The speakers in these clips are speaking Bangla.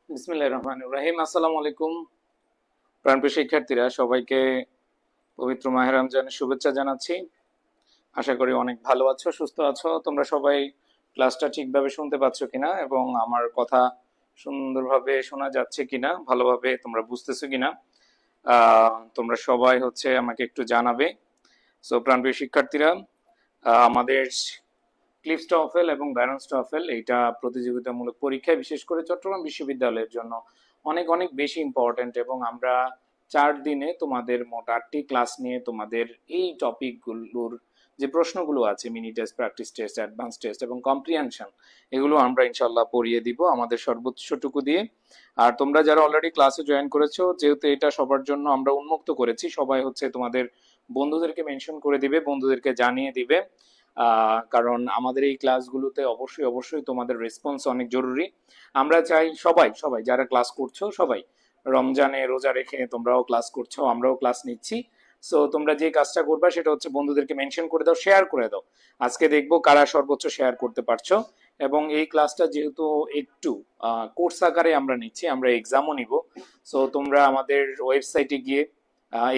বিসমিল্লাহির রহমানির রহিম। আসসালামু আলাইকুম প্রাণপ্রিয় শিক্ষার্থীরা, সবাইকে পবিত্র মাহে রমজানের শুভেচ্ছা জানাচ্ছি। আশা করি অনেক ভালো আছো, সুস্থ আছো। তোমরা সবাই ক্লাসটা ঠিকভাবে শুনতে পাচ্ছ কিনা এবং আমার কথা সুন্দরভাবে শোনা যাচ্ছে কিনা, ভালোভাবে তোমরা বুঝতেছো কিনা, তোমরা সবাই আমাকে একটু জানাবে। সো প্রাণপ্রিয় শিক্ষার্থীরা, আমাদের ক্লিফস টফেল এবং ব্যারন্স টফেল এইটা প্রতিযোগিতামূলক পরীক্ষায় বিশেষ করে চট্টগ্রাম বিশ্ববিদ্যালয়ের জন্য অনেক অনেক বেশি ইম্পর্টেন্ট, এবং আমরা 4 দিনে তোমাদের মোট 8টি ক্লাস নিয়ে তোমাদের এই টপিকগুলোর যে প্রশ্নগুলো আছে, mini test, practice test, advance test এবং কম্প্রিহেনশন, এগুলো আমরা ইনশাল্লাহ পড়িয়ে দিব আমাদের সর্বোচ্চটুকু দিয়ে। আর তোমরা যারা অলরেডি ক্লাসে জয়েন করেছো, যেহেতু এটা সবার জন্য আমরা উন্মুক্ত করেছি, সবাই তোমাদের বন্ধুদেরকে মেনশন করে দিবে, বন্ধুদেরকে জানিয়ে দিবে, কারণ আমাদের এই ক্লাসগুলোতে অবশ্যই অবশ্যই তোমাদের রেসপন্স অনেক জরুরি। আমরা চাই সবাই সবাই যারা ক্লাস করছো, সবাই রমজানে রোজা রেখে তোমরাও ক্লাস করছো, আমরাও ক্লাস নিচ্ছি। সো তোমরা যে কাজটা করবা সেটা হচ্ছে বন্ধুদেরকে মেনশন করে দাও, শেয়ার করে দাও। আজকে দেখবো কারা সর্বোচ্চ শেয়ার করতে পারছো। এবং এই ক্লাসটা যেহেতু একটু কোর্স আকারে আমরা নিচ্ছি, আমরা এক্সামও নিব। সো তোমরা আমাদের ওয়েবসাইটে গিয়ে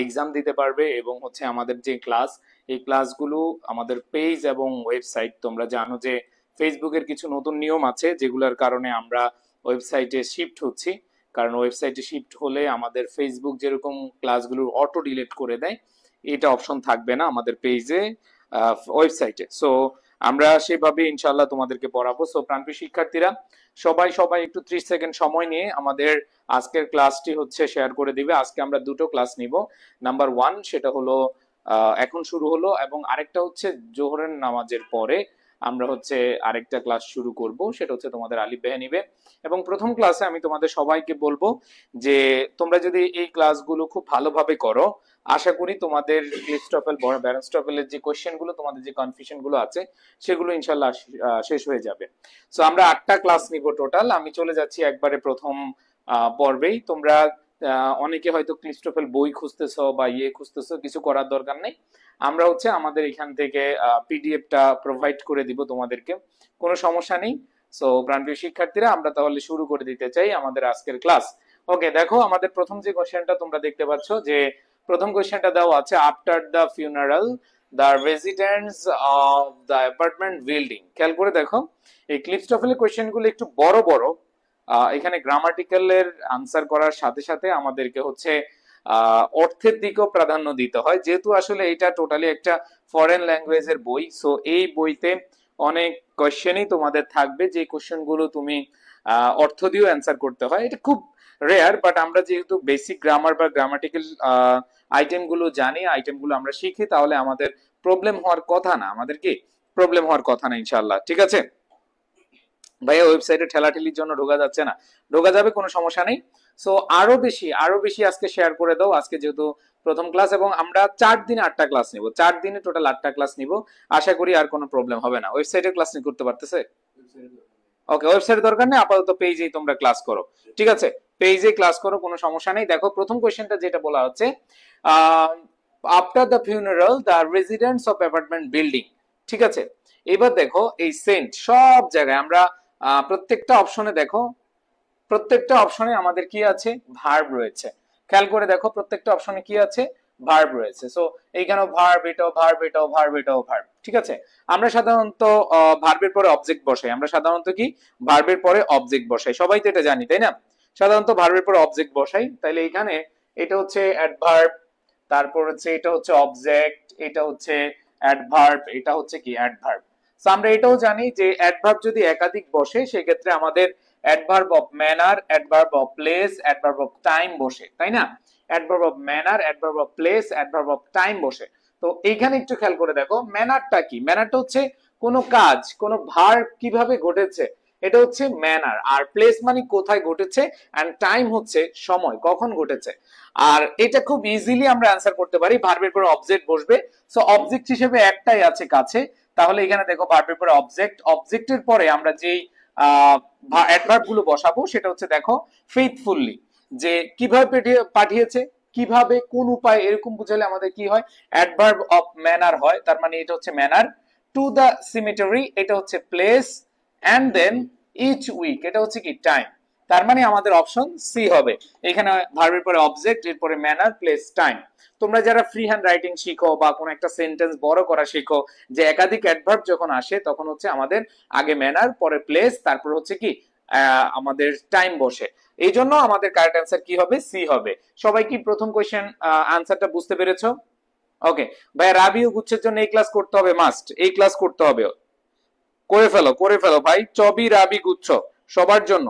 এক্সাম দিতে পারবে, এবং আমাদের যে ক্লাস, এই ক্লাসগুলো আমাদের পেজ এবং ওয়েবসাইট, তোমরা জানো যে ফেসবুকের কিছু নতুন নিয়ম আছে যেগুলোর কারণে আমরা ওয়েবসাইটে শিফট হচ্ছি। কারণ ওয়েবসাইটে শিফট হলে আমাদের ফেসবুক যেরকম ক্লাসগুলো অটো ডিলিট করে দেয়, এটা অপশন থাকবে না আমাদের পেজে, ওয়েবসাইটে। সো আমরা সেভাবে ইনশাল্লাহ তোমাদেরকে পড়াবো। সো প্রাণপ্রিয় শিক্ষার্থীরা, সবাই সবাই একটু 30 সেকেন্ড সময় নিয়ে আমাদের আজকের ক্লাসটি শেয়ার করে দিবে। আজকে আমরা দুটো ক্লাস নিব। নাম্বার 1 সেটা হলো এখন শুরু হলো, এবং আরেকটা জোহরের নামাজের পরে আমরা আরেকটা ক্লাস শুরু করব, সেটা তোমাদের আলিফ বে নিবে। এবং প্রথম ক্লাসে আমি তোমাদের সবাইকে বলবো যে তোমরা যদি এই ক্লাসগুলো খুব ভালোভাবে করো, আশা করি তোমাদের ক্লিফস্টফেল ব্যারনস্টফেলের যে কোশ্চেনগুলো, তোমাদের যে কনফিউশন গুলো আছে, সেগুলো ইনশাল্লাহ শেষ হয়ে যাবে। সো আমরা 8টা ক্লাস নিব টোটাল। আমি চলে যাচ্ছি একবারে প্রথম পর্বেই। তোমরা অনেকে হয়তো ক্লিস্টোফেল বই খুঁজতেছো বা খুঁজতেছো, কিছু করার দরকার নেই। আমরা আমাদের এখান থেকে পিডিএফটা প্রোভাইড করে দিব তোমাদেরকে, কোনো সমস্যা নেই। সো প্রাণপ্রিয় শিক্ষার্থীরা, আমরা তাহলে শুরু করে দিতে চাই আমাদের আজকের ক্লাস। ওকে, দেখো আমাদের প্রথম যে কোশ্চেনটা তোমরা দেখতে পাচ্ছ, যে প্রথম কোশ্চেনটা দেওয়া আছে, after the funeral the residents of the apartment building. খেয়াল করে দেখো, এই ক্লিফস্টফেলের কোশ্চেনগুলো একটু বড় বড়। এখানে গ্রামাটিক্যালের আনসার করার সাথে সাথে আমাদেরকে অর্থের দিকেও প্রাধান্য দিতে হয়, যেহেতু আসলে এটা টোটালি একটা ফরেন ল্যাঙ্গুয়েজের বই। সো এই বইতে অনেক কোশ্চেনই তোমাদের থাকবে, যে কোশ্চেন গুলো তুমি অর্থ দিয়েও অ্যান্সার করতে হয়। এটা খুব রেয়ার, বাট আমরা যেহেতু বেসিক গ্রামার বা গ্রামাটিক্যাল আইটেম গুলো জানি, আইটেম গুলো আমরা শিখি, তাহলে আমাদের প্রবলেম হওয়ার কথা না, আমাদের কি প্রবলেম হওয়ার কথা না ইনশাআল্লাহ। ঠিক আছে ভাইয়া, ওয়েবসাইটে ঠেলাঠেলির জন্য ঢোকা যাচ্ছে না, ঢোকা যাবে, কোনো সমস্যা নেই। সো আরো বেশি আজকে শেয়ার করে দাও। আজকে যেহেতু প্রথম ক্লাস, এবং আমরা 4 দিনে 8টা ক্লাস নিব, 4 দিনে টোটাল 8টা ক্লাস নিব। আশা করি আর কোনো প্রবলেম হবে না। ওয়েবসাইটে ক্লাস করতে পারতেছে? ওকে, ওয়েবসাইটের দরকার নেই, আপাতত পেজেই তোমরা ক্লাস করো। ঠিক আছে, পেজে ক্লাস করো, কোনো সমস্যা নেই। দেখো প্রথম কোশ্চেনটা যেটা বলা হচ্ছে, after the funeral the residents of apartment building. ঠিক আছে, এবার দেখো এই সেন্ট সব জায়গায় আমরা প্রত্যেকটা অপশনে দেখো, প্রত্যেকটা অপশনে আমাদের কি আছে, ভার্ব রয়েছে। খেয়াল করে দেখো, প্রত্যেকটা অপশনে কি আছে, ভার্ব রয়েছে। সো এইখানেও ভার্ব, এটাও ভার্ব, এটাও ভার্ব, এটাও ভার্ব। ঠিক আছে, আমরা সাধারণত ভার্বের পরে অবজেক্ট বসাই। আমরা সাধারণত কি ভার্বের পরে অবজেক্ট বসাই, সবাই তো এটা জানি, তাই না? সাধারণত ভার্বের পরে অবজেক্ট বসাই। তাইলে এখানে এটা অ্যাডভার্ব, তারপর এটা অবজেক্ট, এটা অ্যাডভার্ব, এটা কি অ্যাডভার্ব। সো আমরা এটাও জানি যে অ্যাডভার্ব যদি একাধিক বসে, সেক্ষেত্রে আমাদের adverb of manner, adverb of place, adverb of time বসে, তাই না? Adverb of manner, adverb of place, adverb of time বসে। তো এইখানে একটু খেয়াল করে দেখো, ম্যানারটা কি? ম্যানারটা কোনো কাজ, কোনো ভার্ব কিভাবে ঘটেছে, এটা ম্যানার। আর প্লেস মানে কোথায় ঘটেছে, এন্ড টাইম সময়, কখন ঘটেছে। আর এটা খুব ইজিলি আমরা অ্যান্সার করতে পারি, ভার্বের পরে অবজেক্ট বসবে। সো অবজেক্ট হিসেবে একটাই আছে কাছে। তাহলে এখানে দেখো, ভার্বের পরে অবজেক্ট, অবজেক্টের পরে আমরা যেই অ্যাডভার্ব গুলো বসাবো, সেটা দেখো ফেইথফুলি, যে কিভাবে পাঠিয়েছে, কিভাবে, কোন উপায়, এরকম বুঝালে আমাদের কি হয়, অ্যাডভার্ব অফ ম্যানার হয়। তার মানে এটা ম্যানার। টু দা সিমেটারি, এটা place. And then each week, এটা কি টাইম। তার মানে আমাদের অপশন সি হবে। এখানে ভার্বের পরে অবজেক্ট, এরপরে ম্যানার, প্লেস, টাইম। তোমরা যারা ফ্রি হ্যান্ড রাইটিং শিখো বা কোনো একটা সেন্টেন্স বড় করা শিখো, যে একাধিক অ্যাডভার্ব যখন আসে তখন হচ্ছে আমাদের আগে ম্যানার, পরে প্লেস, তারপর হচ্ছে কি আমাদের টাইম বসে। এই জন্য আমাদের কারেক্ট অ্যান্সার কি হবে? সি হবে। সবাই কি প্রথম কোয়েশ্চেন আনসারটা বুঝতে পেরেছো? ওকে ভাই, রাবি ও গুচ্ছের জন্য এই ক্লাস করতে হবে, মাস্ট এই ক্লাস করতে হবে। করে ফেলো করে ফেলো ভাই, চবি রাবি গুচ্ছ সবার জন্য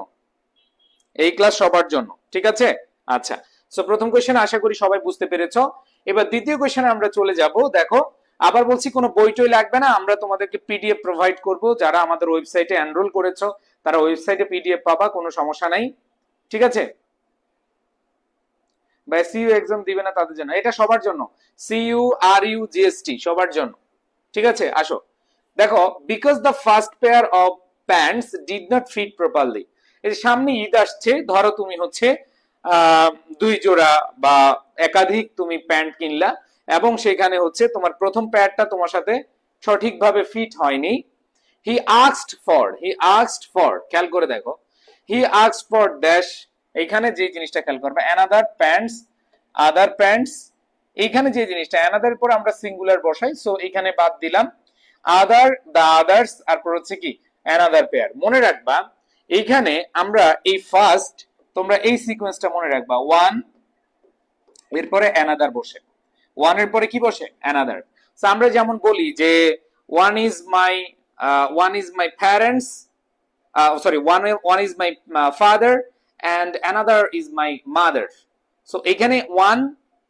এই ক্লাস, সবার জন্য, ঠিক আছে? আচ্ছা, সো প্রথম কোয়েশ্চেন আশা করি সবাই বুঝতে পেরেছো। এবার দ্বিতীয় কোয়েশ্চেনে আমরা চলে যাব। দেখো, আবার বলছি কোনো বই টই লাগবে না, আমরা তোমাদেরকে পিডিএফ প্রোভাইড করব। যারা আমাদের ওয়েবসাইটে এনরোল করেছো তারা ওয়েবসাইটে পিডিএফ পাবা, কোনো সমস্যা নাই, ঠিক আছে? ভাই সিইউ এক্সাম দিবে না তাদের জন্য, এটা সবার জন্য, সিইউ আর ইউ জিএসটি সবার জন্য, ঠিক আছে? আসো দেখো, because the first pair of pants did not fit properly. এই সামনে ঈদ আসছে, ধরো তুমি হচ্ছে দুই জোড়া বা একাধিক তুমি প্যান্ট কিনলা এবং সেখানে হচ্ছে তোমার প্রথম প্যান্টটা তোমার সাথে সঠিকভাবে ফিট হয়নি। হি আস্কড ফর, খেয়াল করে দেখো, হি আস্কড ফর ড্যাশ, এখানে যে জিনিসটা খেয়াল করবে অ্যানাদার প্যান্টস, আদার প্যান্টস, এইখানে যে জিনিসটা অ্যানাদার পর আমরা সিঙ্গুলার বসাই, সো এখানে বাদ দিলাম আদার, দা আদার্স, আর পর হচ্ছে কি অ্যানাদার পেয়ার। মনে রাখবা এইখানে আমরা এই ফার্স্ট, তোমরা এই সিকোয়েন্সটা মনে রাখবা, ওয়ান এরপরে অ্যানাদার বসে, ওয়ান এর পরে কি বসে? অ্যানাদার। সো আমরা যেমন বলি যে one is my parents, sorry one is my father and another is my mother. So এখানে ওয়ান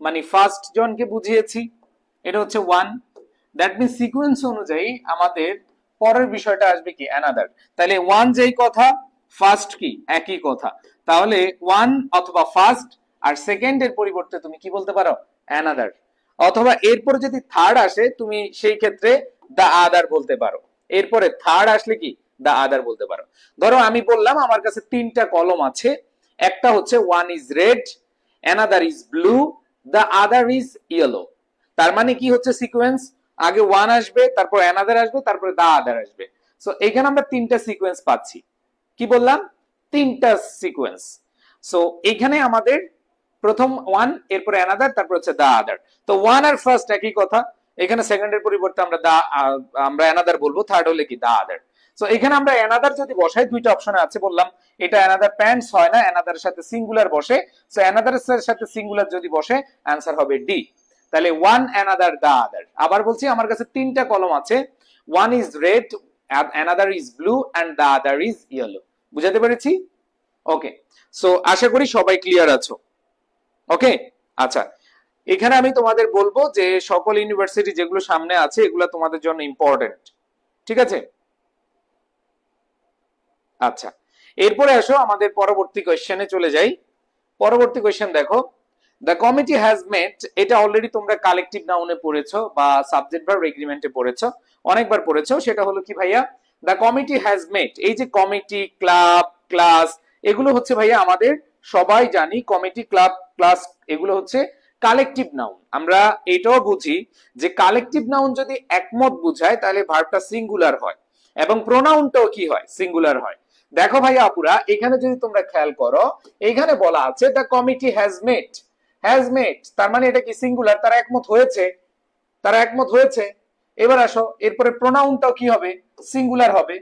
মানে ফার্স্ট জনকে বুঝিয়েছি, এটা হচ্ছে ওয়ান। দ্যাট মিন্স সিকোয়েন্স অনুযায়ী আমাদের পরের বিষয়টা আসবে কি? অ্যানাদার। তাহলে ওয়ান যেই কথা, ফার্স্ট কি একই কথা, তাহলে ওয়ান অথবা ফার্স্ট, আর সেকেন্ড এর পরিবর্তে তুমি কি বলতে পারো? অ্যানাদার। অথবা এরপরে যদি থার্ড আসে তুমি সেই ক্ষেত্রে দা আদার বলতে পারো। এরপরে থার্ড আসলে কি? দা আদার বলতে পারো। ধরো আমি বললাম আমার কাছে তিনটা কলম আছে, একটা হচ্ছে one is red, another is blue, the other is yellow. তার মানে কি হচ্ছে সিকোয়েন্স? আগে ওয়ান আসবে, তারপর অ্যানাদার আসবে, তারপরে দা আদার আসবে। সো এখানে আমরা তিনটা সিকোয়েন্স পাচ্ছি। কি বললাম? তিনটা সিকোয়েন্স। সো এখানে আমাদের প্রথম ওয়ান, এরপরে অ্যানাদার, তারপর হচ্ছে দা আদার। তো ওয়ান আর ফার্স্ট একই কথা, এখানে সেকেন্ডের পরিবর্তে আমরা অ্যানাদার বলবো, থার্ড হলে কি? দা আদার। সো এখানে আমরা অ্যানাদার যদি বসাই, দুইটা অপশনে আছে বললাম, এটা অ্যানাদার প্যান্টস হয় না, অ্যানাদারের সাথে সিঙ্গুলার বসে। সো অ্যানাদারের সাথে সিঙ্গুলার যদি বসে, অ্যান্সার হবে ডি। তাহলে ওয়ান অ্যানাদার দা আদার। আবার বলছি আমার কাছে তিনটা কলম আছে, one is red, another is blue and the other is yellow. বুঝাতে পেরেছি? ওকে, সো আশা করি সবাই ক্লিয়ার আছো। ওকে, আচ্ছা, এখানে আমি তোমাদের বলবো যে সকল ইউনিভার্সিটি যেগুলো সামনে আছে এগুলো তোমাদের জন্য ইম্পর্টেন্ট, ঠিক আছে? আচ্ছা, এরপরে আসো আমাদের পরবর্তী কোয়েশ্চেনে চলে যাই। পরবর্তী কোয়েশ্চেন দেখো, দ্য কমিটি হ্যাজ মেট, এটা অলরেডি তোমরা কালেকটিভ নাউনে পড়েছো বা সাবজেক্ট ভার্ব এগ্রিমেন্টে পড়েছো, অনেকবার পড়েছো। সেটা হলো কি ভাইয়া? দ্য কমিটি হ্যাজ মেট, এই যে কমিটি, ক্লাব, ক্লাস, এগুলো হচ্ছে ভাইয়া আমাদের সবাই জানি, কমিটি, ক্লাব, ক্লাস, এগুলো হচ্ছে কালেকটিভ নাউন। আমরা এটাও বুঝি যে কালেকটিভ নাউন যদি একমত বুঝায় তাহলে ভার্বটা সিঙ্গুলার হয় এবং প্রোনাউনটাও কি হয়? সিঙ্গুলার হয়। দেখো ভাইয়া আপুরা, এখানে যদি তোমরা খেয়াল করো, এখানে বলা আছে the committee has met, has met, তার মানে এটা কি? সিঙ্গুলার, তারা একমত হয়েছে, তারা একমত হয়েছে। এবার আসো, এরপরে প্রোনাউনটাও কি হবে? সিঙ্গুলার হবে।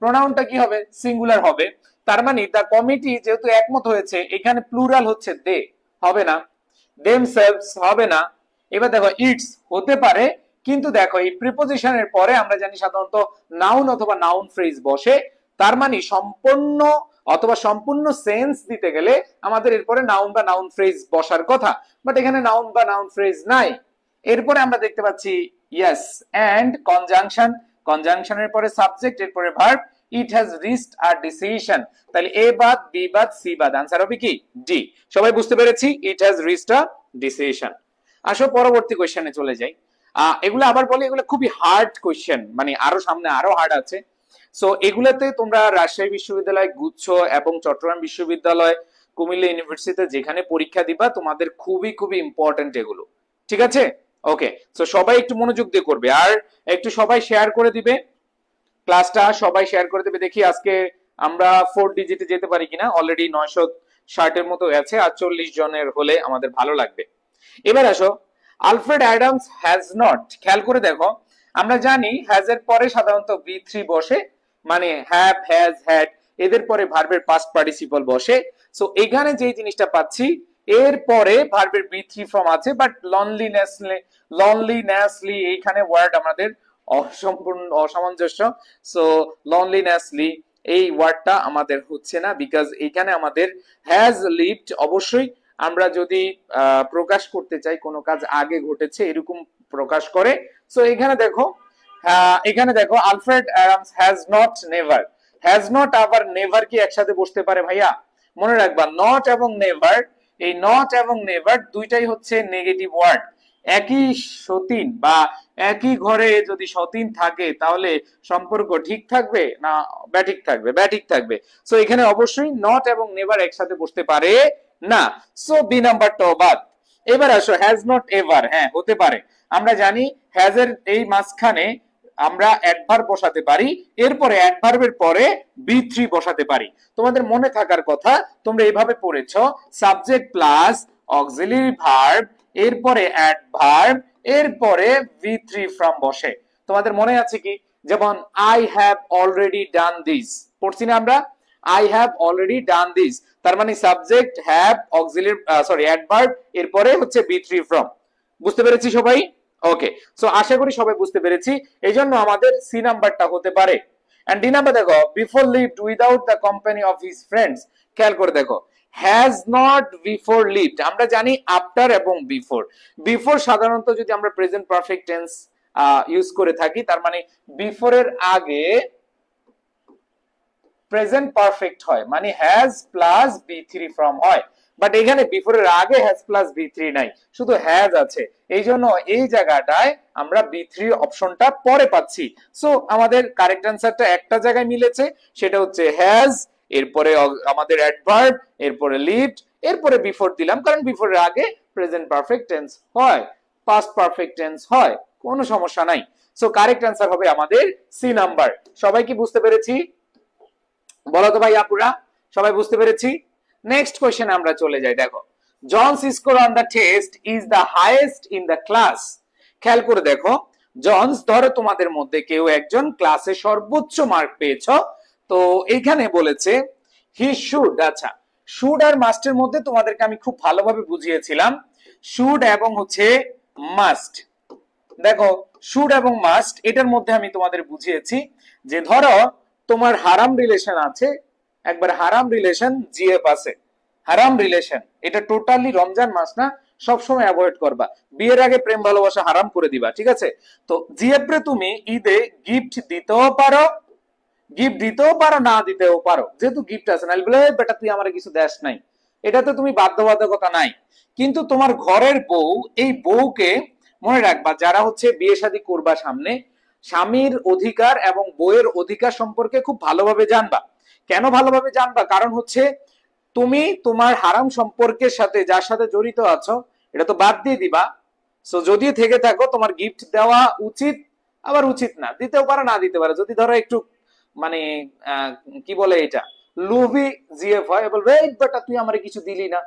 প্রোনাউনটা কি হবে? সিঙ্গুলার হবে। তার মানে দ্য কমিটি যেহেতু একমত হয়েছে, এখানে প্লুরাল হচ্ছে দে, হবে না। দেমসেলভস হবে না। এবার দেখো ইটস হতে পারে, কিন্তু দেখো এই প্রিপোজিশনের পরে আমরা জানি সাধারণত নাউন অথবা নাউন ফ্রেজ বসে। তার মানে সম্পূর্ণ অথবা সম্পূর্ণ সেন্স দিতে গেলে আমাদের এরপরে নাউন বা নাউন ফ্রেজ বসার কথা, বাট এখানে নাউন বা নাউন ফ্রেজ নাই। এরপরে আমরা দেখতে পাচ্ছি ইয়েস এন্ড কনজাংশন, কনজাংশনের পরে সাবজেক্ট, এরপরে verb, it has reached a decision. তাহলে এ বাদ, বি বাদ, সি বাদ, আনসার হবে কি? ডি। সবাই বুঝতে পেরেছি? It has reached a decision. আসো পরবর্তী কোশ্চেনে চলে যাই। এগুলো আবার বলি, এগুলো খুবই হার্ড কোশ্চেন, মানে আরো সামনে আরো হার্ড আছে। সো এগুলাতে তোমরা রাজশাহী বিশ্ববিদ্যালয়, গুচ্ছ এবং চট্টগ্রাম বিশ্ববিদ্যালয়, কুমিল্লা ইউনিভার্সিটিতে যেখানে পরীক্ষা দিবা, তোমাদের খুবই খুবই ইম্পর্টেন্ট এগুলো, ঠিক আছে? ওকে, সো সবাই একটু মনোযোগ দিয়ে করবে আর একটু সবাই শেয়ার করে দিবে ক্লাসটা, সবাই শেয়ার করে দেবে। দেখি আজকে আমরা 4 ডিজিটে যেতে পারি কিনা। অলরেডি 960 এর মতো আছে, আর 40 জনের হলে আমাদের ভালো লাগবে। এবার আসো, আলফ্রেড অ্যাডামস হ্যাজ নট, খেয়াল করে দেখো, আমরা জানি হ্যাজ এর পরে সাধারণত V3 বসে, মানে হ্যাভ, হ্যাজ, হ্যাড, এদের পরে ভার্বের পাস্ট পার্টিসিপল বসে। সো এখানে যে জিনিসটা পাচ্ছি, এর পরে ভার্বের V3 ফর্ম আছে, বাট লনলিনেসলি এইখানে ওয়ার্ড আমাদের অসম্পূর্ণ, অসামঞ্জস্য। সো লনলিনেসলি এই ওয়ার্ডটা আমাদের হচ্ছে না, বিকজ এখানে আমাদের হ্যাজ লিভড। অবশ্যই আমরা যদি প্রকাশ করতে চাই কোনো কাজ আগে ঘটেছে এরকম প্রকাশ করে। সো এখানে দেখো Alfred Adams has not never, has not আবার নেভার কি একসাথে বসতে পারে ভাইয়া? মনে রাখবা নট এবং নেভার, এই নট এবং নেভার দুইটাই হচ্ছে নেগেটিভ ওয়ার্ড। একই সতীন বা একই ঘরে যদি সতীন থাকে তাহলে সম্পর্ক ঠিক থাকবে না ব্যাঠিক থাকবে? ব্যাঠিক থাকবে। সো এখানে অবশ্যই নট এবং নেভার একসাথে বসতে পারে না। সো বি নাম্বারটাও বাদ। এবার আসো হ্যাজ নট এভার, হ্যাঁ হতে পারে। আমরা জানি হ্যাজ এর এই মাঝখানে আমরা অ্যাডভার্ব বসাতে পারি, এরপরে অ্যাডভার্বের পরে B3 বসাতে পারি। তোমাদের মনে থাকার কথা, তোমরা এইভাবে পড়েছো, সাবজেক্ট প্লাস অক্সিলারি ভার্ব, এরপরে অ্যাডভার্ব, এরপরে V3 ফ্রম বসে। তোমাদের মনে আছে কি? যেমন I have already done this, পড়ছি না আমরা? I have already done this, তার মানে সাবজেক্ট হ্যাভ অক্সিলারি অ্যাডভার্ব, এরপরে হচ্ছে B3 ফ্রম। বুঝতে পেরেছি সবাই? ওকে, সো আশা করি সবাই বুঝতে পেরেছি। এই জন্য আমাদের সি নাম্বারটা হতে পারে। এন্ড ডি নাম্বার দেখো, before lived without the company of his friends. খেয়াল করে দেখো, হ্যাজ নট বিফোর লিভড, আমরা জানি আফটার এবং বিফোর। বিফোর সাধারণত যদি আমরা প্রেজেন্ট পারফেক্ট টেন্স ইউজ করে থাকি, তার মানে বিফোর এর আগে প্রেজেন্ট পারফেক্ট হয়, মানে হ্যাজ প্লাস B3 ফর্ম হয়। বাট এখানে বিফোর এর আগে হ্যাজ প্লাস B3 নাই, শুধু হ্যাজ আছে। এই জন্য এই জায়গাটায় আমরা B3 অপশনটা পরে পাচ্ছি। সো আমাদের কারেক্ট অ্যান্সারটা একটা জায়গায় মিলেছে, সেটা হচ্ছে হ্যাজ, এরপরে আমাদের অ্যাডভার্ব, এরপরে লিভড, এরপরে বিফোর দিলাম, কারণ বিফোর এর আগে প্রেজেন্ট পারফেক্ট টেন্স হয়, পাস্ট পারফেক্ট টেন্স হয়, কোনো সমস্যা নাই। সো কারেক্ট অ্যান্সার হবে আমাদের সি নাম্বার। সবাই কি বুঝতে পেরেছি? বলো তো ভাই আপুরা, সবাই বুঝতে পেরেছি? নেক্সট কোশ্চেন আমরা চলে যাই। দেখো, John's score on the test is the highest in the class. খেয়াল করে দেখো, জনস, ধরো তোমাদের মধ্যে কেউ একজন ক্লাসে সর্বোচ্চ মার্ক পেয়েছ, তো এইখানে বলেছে হি শুড। আচ্ছা, শুড আর মাস্টের মধ্যে তোমাদেরকে আমি খুব ভালোভাবে বুঝিয়েছিলাম, শুড এবং হচ্ছে মাস্ট। দেখো, শুড এবং মাস্ট এটার মধ্যে আমি তোমাদের বুঝিয়েছি যে ধরো তোমার হারাম রিলেশন আছে, একবার হারাম রিলেশন জিএফ আছে, হারাম রিলেশন, এটা টোটালি রমজান মাস না, সবসময় অ্যাভয়েড করবা। বিয়ের আগে প্রেম ভালোবাসা হারাম করে দিবা, ঠিক আছে? তো জিএফ রে তুমি ঈদে গিফট দিতেও পারো, গিফট দিতেও পারো, না দিতেও পারো, যেহেতু গিফট আছে। না বলে বেটা তুই আমার কিছু দেশ নাই, এটাতে তুমি বাধ্যবাধকতা নাই। কিন্তু তোমার ঘরের বউ, এই বউকে মনে রাখবা, যারা হচ্ছে বিয়ে শাদী করবা সামনে, স্বামীর অধিকার এবং বউয়ের অধিকার সম্পর্কে খুব ভালোভাবে জানবা। কেন ভালোভাবে জানবা? কারণ হচ্ছে তুমি তোমার হারাম সম্পর্কের সাথে যার সাথে জড়িত আছো এটা তো বাদ দিয়ে দিবা। সো যদি থেকে থাকো, তোমার গিফট দেওয়া উচিত, আবার উচিত না, দিতেও পারো না দিতে পারো। যদি ধরো একটু মানে কি বলে এটা, লোভি জিএফ হয়, বলবে এই বেটা তুই আমারে কিছু দিলি না,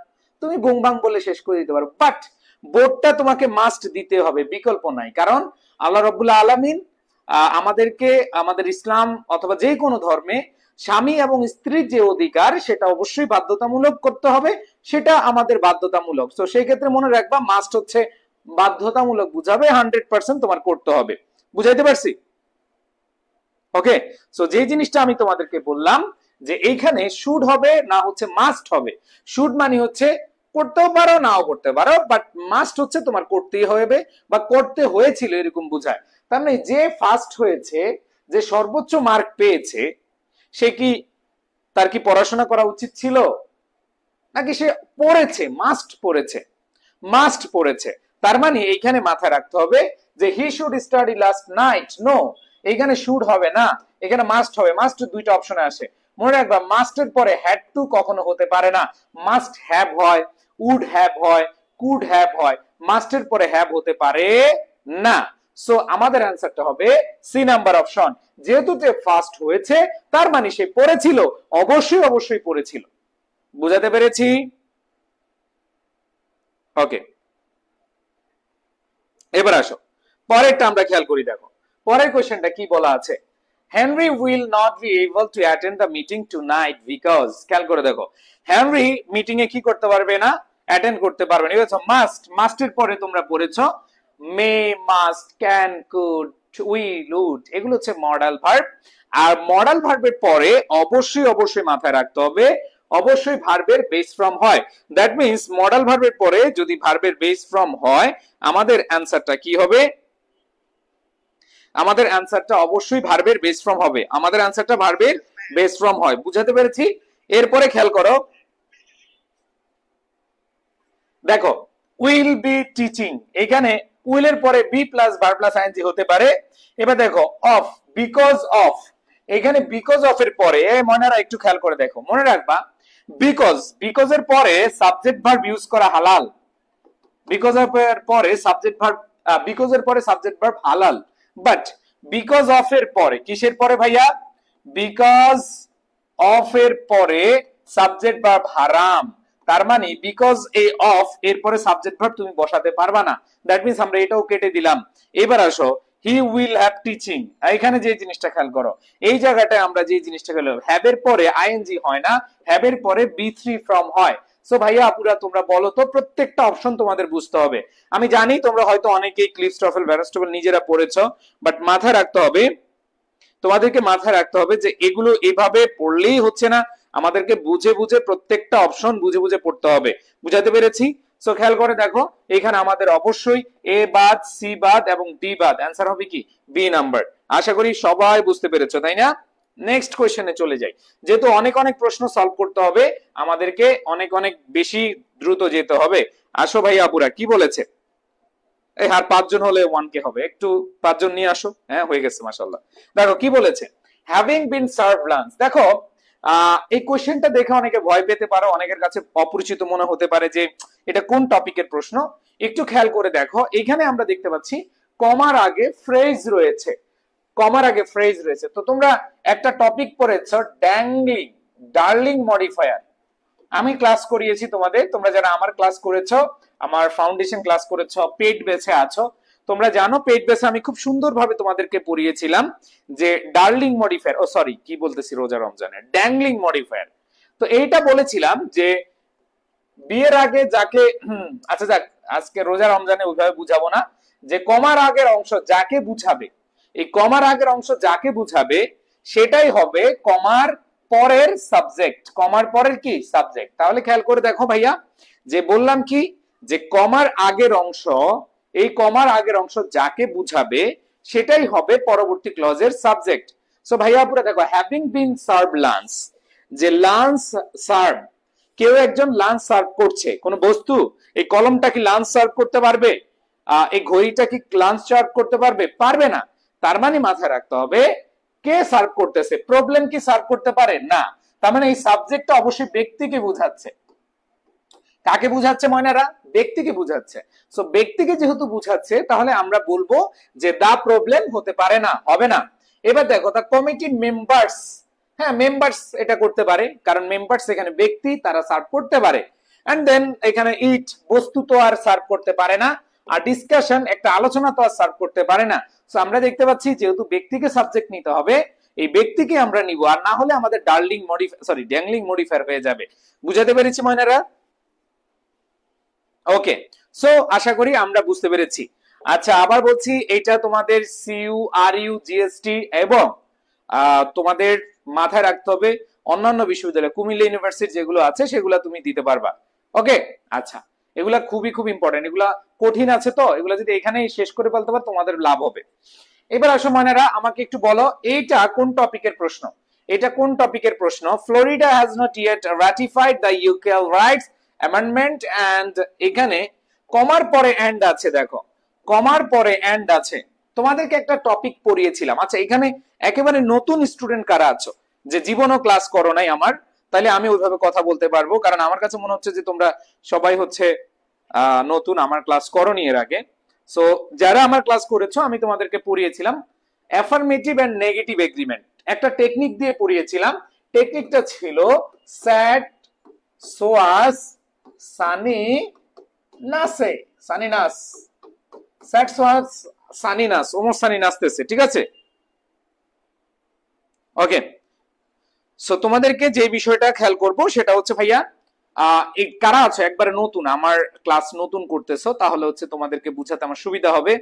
তুমি বুং বাং বলে শেষ করে দিতে পারো। বাট বোর্ডটা তোমাকে মাস্ট দিতে হবে, বিকল্প নাই। কারণ আল্লাহ রাব্বুল আলামিন আমাদেরকে, আমাদের ইসলাম অথবা যে কোনো ধর্মে স্বামী এবং স্ত্রীর যে অধিকার সেটা অবশ্যই বাধ্যতামূলক করতে হবে, সেটা আমাদের বাধ্যতামূলক। তো সেই ক্ষেত্রে মনে রাখবা, মাস্ট হচ্ছে বাধ্যতামূলক বুঝাবে, 100% তোমার করতে হবে। বুঝাইতে পারছি? ওকে, সো যে জিনিসটা আমি তোমাদেরকে বললাম যে এইখানে শুড হবে না হচ্ছে মাস্ট হবে। শুড মানে হচ্ছে করতেও পারো নাও করতে পারো, বাট মাস্ট হচ্ছে তোমার করতেই হবে বা করতে হয়েছিল, এরকম বোঝায়। তার মানে যে ফার্স্ট হয়েছে, যে সর্বোচ্চ মার্ক পেয়েছে, সে কি, তার কি পড়াশোনা করা উচিত ছিল, নাকি সে পড়েছে, মাস্ট পড়েছে, মাস্ট পড়েছে। তার মানে এইখানে মাথায় রাখতে হবে যে he should study last night. No, এইখানে শুড হবে না, এখানে মাস্ট হবে। মাস্ট দুইটা অপশনে আসে, মনে রাখবা। মাস্টের পরে হ্যাড টু কখনো হতে পারে না, মাস্ট হ্যাভ হয়, উড হ্যাভ হয়, কুড হ্যাভ হয়, মাস্টের পরে হ্যাভ হতে পারে না। সো আমাদের অ্যান্সারটা হবে সি নাম্বার অপশন। যেহেতু যে ফার্স্ট হয়েছে তার মানে সে পড়েছিল, অবশ্যই অবশ্যই পড়েছিল। বুঝাতে পেরেছি? ওকে, এবার আসো পরেরটা আমরা খেয়াল করি। দেখো পরের কোশ্চেনটা কি বলা আছে, Henry will not be able to attend the meeting tonight because, খেয়াল করে দেখো হেনরি মিটিং এ কি করতে পারবে না, অ্যাটেন্ড করতে পারবে না। বুঝছো, মাস্ট, মাস্টের পরে তোমরা পড়েছো may, must, can, could, will, would, এগুলো হচ্ছে মডাল ভার্ব। আর মডাল ভার্বের পরে অবশ্যই অবশ্যই মাথায় রাখতে হবে অবশ্যই ভার্বের বেস ফর্ম হয়। দ্যাট মিন্স মডাল ভার্বের পরে যদি ভার্বের বেস ফর্ম হয় আমাদের অ্যান্সারটা কি হবে, আমাদের অ্যান্সারটা অবশ্যই ভার্বের বেস ফর্ম হবে। আমাদের অ্যান্সারটা ভার্বের বেস ফর্ম হয়। বুঝাতে পেরেছি? এরপরে খেয়াল করো, দেখো উইল বি টিচিং, এখানে উইলের পরে be plus verb plus ING হতে পারে। এবার দেখো অফ, বিকজ অফ, এখানে বিকজ অফ এর পরে মনেরা একটু খেয়াল করে দেখো, মনে রাখবা বিকজ, বিকজ এর পরে সাবজেক্ট ভার্ব ইউজ করা হালাল। বিকজ এর পরে সাবজেক্ট ভার্ব, বিকজ এর পরে সাবজেক্ট ভার্ব হালাল, বাট বিকজ অফ এর পরে কিসের পরে ভাইয়া, বিকজ অফ এর পরে সাবজেক্ট ভার্ব হারাম। তার মানে বিকজ এ অফ এর পরে সাবজেক্ট ভার্ব তুমি বসাতে পারবা না। দ্যাট মিন্স আমরা এটাও কেটে দিলাম। এবার আসো হি উইল হ্যাভ টিচিং, এখানে যে জিনিসটা খেয়াল করো, এই জায়গাটায় আমরা যে জিনিসটা খেয়াল করো, হ্যাভ এর পরে আইএনজি হয় না, হ্যাভ এর পরে বি থ্রি ফর্ম হয়। সো ভাইয়া আপুরা তোমরা বলো তো, প্রত্যেকটা অপশন তোমাদের বুঝতে হবে। আমি জানি তোমরা হয়তো অনেকেই ক্লিপস্টফেল ভ্যারাস্টফেল নিজেরা পড়েছো, বাট মাথায় রাখতে হবে, তোমাদেরকে মাথায় রাখতে হবে যে এগুলো এভাবে পড়লেই হচ্ছে না, আমাদেরকে বুঝে বুঝে প্রত্যেকটা অপশন বুঝে বুঝে পড়তে হবে। বুঝাতে পেরেছি? সো খেয়াল করে দেখো এখানে আমাদের অবশ্যই এ বাদ, সি বাদ এবং ডি বাদ, অ্যান্সার হবে কি বি নাম্বার। আশা করি সবাই বুঝতে পেরেছো, তাই না? নেক্সট কোশ্চেনে চলে যাই। যেহেতু অনেক অনেক প্রশ্ন সলভ করতে হবে আমাদেরকে, অনেক অনেক বেশি দ্রুত যেতে হবে। আসো ভাই আপুরা কি বলেছে, এই আর 5 জন হলে 1K হবে, একটু 5 জন নিয়ে আসো। হ্যাঁ হয়ে গেছে মাশাআল্লাহ। দেখো কি বলেছে, হ্যাভিং বিন সার্ভ লাঞ্চ। দেখো এই কোশ্চেনটা দেখে অনেকে ভয় পেতে পারো, অনেকের কাছে অপরিচিত মনে হতে পারে যে এটা কোন টপিকের প্রশ্ন। একটু খেয়াল করে দেখো, এখানে আমরা দেখতে পাচ্ছি কমার আগে ফ্রেজ রয়েছে, কমার আগে ফ্রেজ রয়েছে। তো তোমরা একটা টপিক পড়েছো ড্যাংলিং, ডার্লিং মডিফায়ার। আমি ক্লাস করিয়েছি তোমাদের, তোমরা যারা আমার ক্লাস করেছো, আমার ফাউন্ডেশন ক্লাস করেছো, পেড বেছে আছো, তোমরা জানো পেড বেছে আমি খুব সুন্দরভাবে তোমাদেরকে পড়িয়েছিলাম যে ডার্লিং মডিফায়ার, ও সরি কি বলতেছি রোজা রমজানের, ড্যাংলিং মডিফায়ার। তো এইটা বলেছিলাম যে বিয়ের আগে যাকে, আচ্ছা যাক আজকে রোজা রমজানে ওইভাবে বুঝাবো না, যে কমার আগের অংশ যাকে বুঝাবে, এই কমার আগের অংশ যাকে বুঝাবে সেটাই হবে কমার পরের সাবজেক্ট। কমার পরের কি সাবজেক্ট। তাহলে খেয়াল করে দেখো ভাইয়া, যে বললাম কি যে কমার আগের অংশ, এই কমার আগের অংশ যাকে বুঝাবে সেটাই হবে পরবর্তী ক্লজের সাবজেক্ট। সো ভাইয়া পুরো দেখো হ্যাভিং বিন সার্ভ লাঞ্চ, যে লাঞ্চ সার্ভ, কেউ একজন লাঞ্চ সার্ভ করছে কোন বস্তু, এই কলমটা কি লাঞ্চ সার্ভ করতে পারবে, এই ঘড়িটা কি লাঞ্চ সার্ভ করতে পারবে, পারবে না। তার মানে মাথায় রাখতে হবে কে সার্ভ করতেছে, প্রবলেম কি সার্ভ করতে পারে না। তার মানে এই সাবজেক্টটা অবশ্যই ব্যক্তিকে বুঝাচ্ছে। কাকে বুঝাচ্ছে ময়নারা, ব্যক্তিকে বুঝাচ্ছে। সো ব্যক্তিকে যেহেতু বুঝাচ্ছে তাহলে আমরা বলবো যে দা প্রবলেম হতে পারে না, হবে না। এবার দেখো দা কমিটি মেম্বার্স, হ্যাঁ মেম্বার্স এটা করতে পারে, কারণ মেম্বার্স এখানে ব্যক্তি, তারা সার্ভ করতে পারে। এন্ড দেন এখানে ইট, বস্তু তো আর সার্ভ করতে পারে না, আর ডিসকাশন একটা আলোচনা তো আর সার্ভ করতে পারে না। সো আমরা দেখতে পাচ্ছি যেহেতু ব্যক্তিকে সাবজেক্ট নিতে হবে, এই ব্যক্তিকে আমরা নিব, আর না হলে আমাদের darling modifier, sorry dangling modifier হয়ে যাবে। বুঝাতে পেরেছি ময়নারা? ওকে, সো আশা করি আমরা বুঝতে পেরেছি। আচ্ছা আবার বলছি, এটা তোমাদের সিইউ, আরইউ, জিএসটি এবং তোমাদের মাথায় রাখতে হবে অন্যান্য বিশ্ববিদ্যালয়, কুমিল্লা ইউনিভার্সিটি যেগুলো আছে সেগুলো তুমি দিতে পারবা। ওকে, আচ্ছা এগুলা খুবই খুব ইম্পর্টেন্ট, এগুলা কঠিন আছে, তো এগুলা যদি এখানেই শেষ করে ফেলতে পারো তোমাদের লাভ হবে। এবার আসো মানেরা আমাকে একটু বলো এইটা কোন টপিকের প্রশ্ন, এটা কোন টপিকের প্রশ্ন। Florida has not yet ratified the equal rights amendment, and এখানে কমার পরে এন্ড আছে, দেখো কমার পরে এন্ড আছে। তোমাদেরকে একটা টপিক পড়িয়েছিলাম। আচ্ছা এখানে একেবারে নতুন স্টুডেন্ট কারা আছো, যে জীবনও ক্লাস করো নাই আমার, তাহলে আমি ওইভাবে কথা বলতে পারবো, কারণ আমার কাছে মনে হচ্ছে যে তোমরা সবাই হচ্ছে নতুন, আমার ক্লাস করোনি এর আগে। সো যারা আমার ক্লাস করেছো আমি তোমাদেরকে পড়িয়েছিলাম অ্যাফার্মেটিভ এন্ড নেগেটিভ এগ্রিমেন্ট, একটা টেকনিক দিয়ে পড়িয়েছিলাম। টেকনিকটা ছিল স্যাট সোয়াস সানি নাসে, সানি নাস, স্যাট সোয়াস সানি নাস, ওমর সানি নাচতেছে, ঠিক আছে? ওকে, সো তোমাদেরকে যে বিষয়টা খেয়াল করব সেটা হচ্ছে ভাইয়া কারা আছো একবারে নতুন, আমার ক্লাস নতুন করতেছো, তাহলে হচ্ছে তোমাদেরকে বুঝাতে আমার সুবিধা হবে।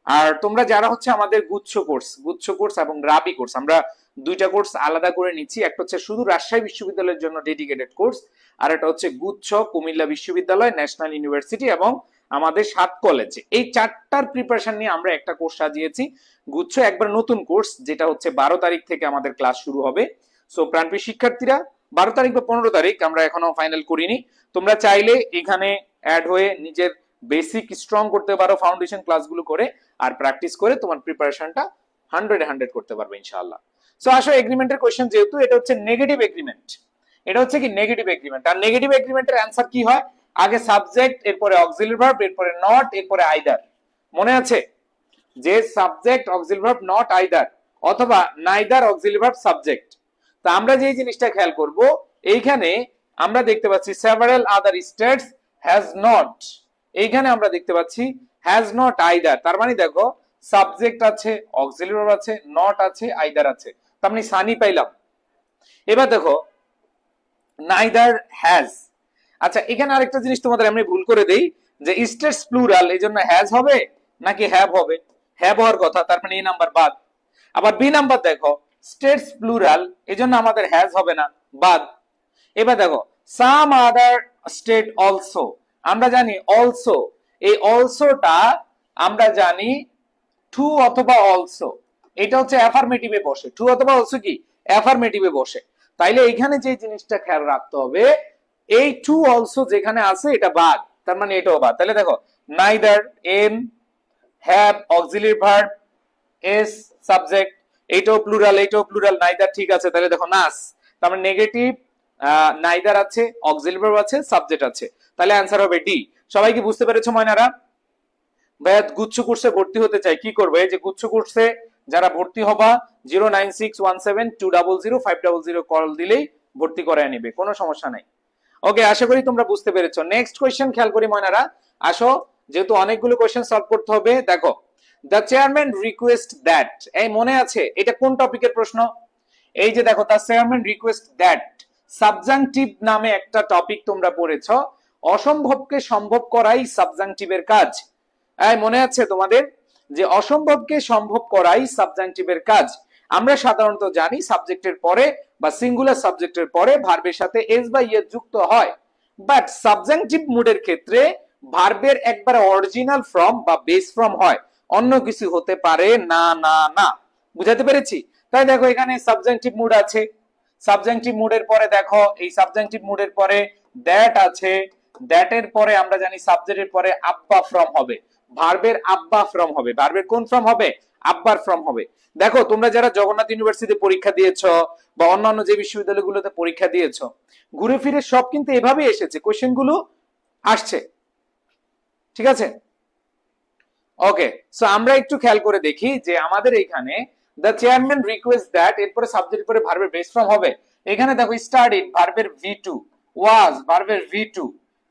আর তোমরা যারা হচ্ছে আমাদের গুচ্ছ কোর্স এবং রাবি কোর্স, আমরা দুইটা কোর্স আলাদা করে নিচ্ছি। একটা হচ্ছে শুধু রাজশাহী বিশ্ববিদ্যালয়ের জন্য ডেডিকেটেড কোর্স, আর একটা হচ্ছে গুচ্ছ কুমিল্লা বিশ্ববিদ্যালয়, ন্যাশনাল ইউনিভার্সিটি এবং আমাদের 7 কলেজে, এই 4টার প্রিপারেশন নিয়ে আমরা একটা কোর্স সাজিয়েছি। গুচ্ছ একবার নতুন কোর্স, যেটা হচ্ছে 12 তারিখ থেকে আমাদের ক্লাস শুরু হবে। সো প্রাণপ্রিয় শিক্ষার্থীরা, 12 তারিখ বা 15 তারিখ, আমরা এখনো ফাইনাল করিনি, তোমরা চাইলে এখানে অ্যাড হয়ে নিজের বেসিক স্ট্রং করতে পারো ফাউন্ডেশন ক্লাসগুলো করে, আর প্র্যাকটিস করে তোমার প্রিপারেশনটা 100 করতে পারবে ইনশাআল্লাহ। সো আসো এগ্রিমেন্টের কোশ্চেন, যেহেতু এটা হচ্ছে নেগেটিভ এগ্রিমেন্ট, এটা হচ্ছে কি নেগেটিভ এগ্রিমেন্ট, আর নেগেটিভ এগ্রিমেন্টের অ্যানসার কি হয়? আগে সাবজেক্ট, এরপরে অক্সিলারি ভার্ব, এরপরে নট, এরপরে আইদার। মনে আছে যে subject auxiliary verb not either, অথবা নাইদার অক্সিলারি ভার্ব সাবজেক্ট। তো আমরা যে জিনিসটা খেয়াল করব, এইখানে আমরা দেখতে পাচ্ছি several other states has not, এইখানে আমরা দেখতে পাচ্ছি হ্যাজ নট আইদার, তার মানে দেখো সাবজেক্ট আছে, অক্সিলারি ভার্ব আছে, নট আছে, আইদার আছে, তার মানে সানি পাইলাম। এবার দেখো নাইদার হ্যাজ। আচ্ছা, এখানে আরেকটা জিনিস তোমাদের আমি ভুল করে দেই, যে স্টেটস প্লুরাল, এই জন্য হ্যাজ হবে নাকি হ্যাভ হবে? হ্যাভ হওয়ার কথা, তার মানে এই নাম্বার বাদ। আবার বি নাম্বার দেখো স্টেটস প্লুরাল, এই জন্য আমাদের হ্যাজ হবে না, বাদ। এবার দেখো সাম আদার স্টেট অলসো, আমরা জানি অলসো, এই অলসোটা আমরা জানি টু অথবা অলসো, এটা হচ্ছে অ্যাফার্মেটিভে বসে, টু অথবা অলসো কি অ্যাফার্মেটিভে বসে। তাইলে এখানে যে জিনিসটা খেয়াল রাখতে হবে, এই টু অলসো যেখানে আছে এটা বাদ, তার মানে এটাও বাদ। তাহলে দেখো neither, am, have auxiliary verb, as subject, এইটাও প্লুরাল, এইটাও প্লুরাল, নাইদার ঠিক আছে। তাহলে দেখো নাস, তার মানে নেগেটিভ, নাইদার আছে, অক্সিলারি ভার্ব আছে, সাবজেক্ট আছে, তাহলে অ্যানসার হবে ডি। সবাই কি বুঝতে পেরেছো ময়নারা? ভাইয়া গুচ্ছ কোর্সে ভর্তি হতে চাই, কি করবে? যে গুচ্ছ কোর্সে যারা ভর্তি হবা 09617200500 কল দিলেই ভর্তি করায় নিবে, কোনো সমস্যা নাই। ওকে, আশা করি তোমরা বুঝতে পেরেছো। নেক্সট কোশ্চেন খেয়াল করি ময়নারা, আসো, যেহেতু অনেকগুলো কোশ্চেন সলভ করতে হবে। দেখো দ্য চেয়ারম্যান রিকোয়েস্ট দ্যাট, এই মনে আছে এটা কোন টপিকের প্রশ্ন? এই যে দেখো the chairman request that, subjunctive নামে একটা টপিক তোমরা পড়েছো, অসম্ভবকে সম্ভব করাই সাবজাংটিভের কাজ। এই মনে আছে তোমাদের যে অসম্ভবকে সম্ভব করাই সাবজাংটিভের কাজ। আমরা সাধারণত জানি সাবজেক্টের পরে বা সিঙ্গুলার সাবজেক্টের পরে ভার্বের সাথে এস বা ইয়েস যুক্ত হয়, বাট সাবজাংটিভ মুডের ক্ষেত্রে ভার্বের একবার অরিজিনাল ফর্ম বা বেস ফর্ম হয়, অন্য কিছু হতে পারে না। না না, বুঝাতে পেরেছি? তাই দেখো এখানে সাবজাংটিভ মুড আছে, সাবজাংটিভ মুডের পরে দেখো এই সাবজাংটিভ মুডের পরে দ্যাট আছে, দ্যাটের পরে আমরা জানি সাবজেক্টের পরে আব্বা ফর্ম হবে, ভার্বের আব্বা ফর্ম হবে, ভার্বের কোন ফর্ম হবে? আব্বার ফর্ম হবে। দেখো তোমরা যারা জগন্নাথ ইউনিভার্সিটিতে পরীক্ষা দিয়েছো বা অন্যান্য যে বিশ্ববিদ্যালয়গুলোতে পরীক্ষা দিয়েছো, ঘুরে ফিরে সব কিন্তু এভাবেই এসেছে, কোশ্চেন গুলো আসছে, ঠিক আছে? ওকে, সো আমরা একটু খেয়াল করে দেখি যে আমাদের এখানে দ্য চেয়ারম্যান রিকোয়েস্ট দ্যাট, এরপরে সাবজেক্ট পরে ভার্বের বেস ফর্ম হবে। এখানে দেখো স্টাডিড ভার্বের V2, ওয়াজ ভার্বের V2,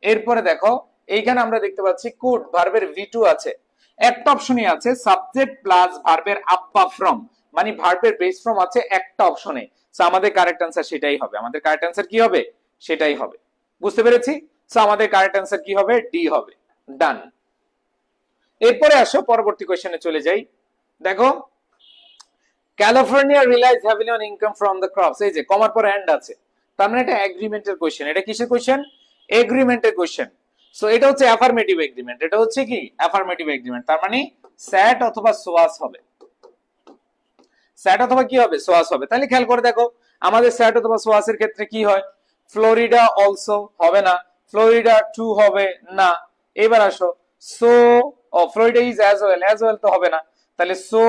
এরপরে দেখো এইখানে আমরা দেখতে পাচ্ছি কুড ভার্বের V2 আছে, একটা অপশনই আছে সাবজেক্ট প্লাস ভার্বের আব্বা ফর্ম, মানে ভার্বের বেস ফর্ম আছে একটা অপশনে। সো আমাদের কারেক্ট অ্যান্সার সেটাই হবে, আমাদের কারেক্ট অ্যান্সার কি হবে? সেটাই হবে। বুঝতে পেরেছি? সো আমাদের কারেক্ট অ্যান্সার কি হবে? ডি হবে। ডান। এরপরে আসো পরবর্তী কোশ্চেনে চলে যাই। দেখো California realise heavily on income from the crops, এই যে কমার পর এন্ড আছে, তার মানে এটা এগ্রিমেন্টের কোশ্চেন। এটা কিসের কোশ্চেন? এগ্রিমেন্টের কোশ্চেন। সো এটা হচ্ছে অ্যাফার্মেটিভ এগ্রিমেন্ট, এটা হচ্ছে কি অ্যাফার্মেটিভ এগ্রিমেন্ট, তার মানে স্যাট অথবা সোয়াস হবে, স্যাট অথবা কি হবে? সোয়াস হবে। তাহলে খেয়াল করে দেখো আমাদের স্যাট অথবা সোয়াসের ক্ষেত্রে কি হয়? ফ্লোরিডা অলসো হবে না, ফ্লোরিডা টু হবে না। এবার আসো so, Florida is as well তো হবে না, তাহলে so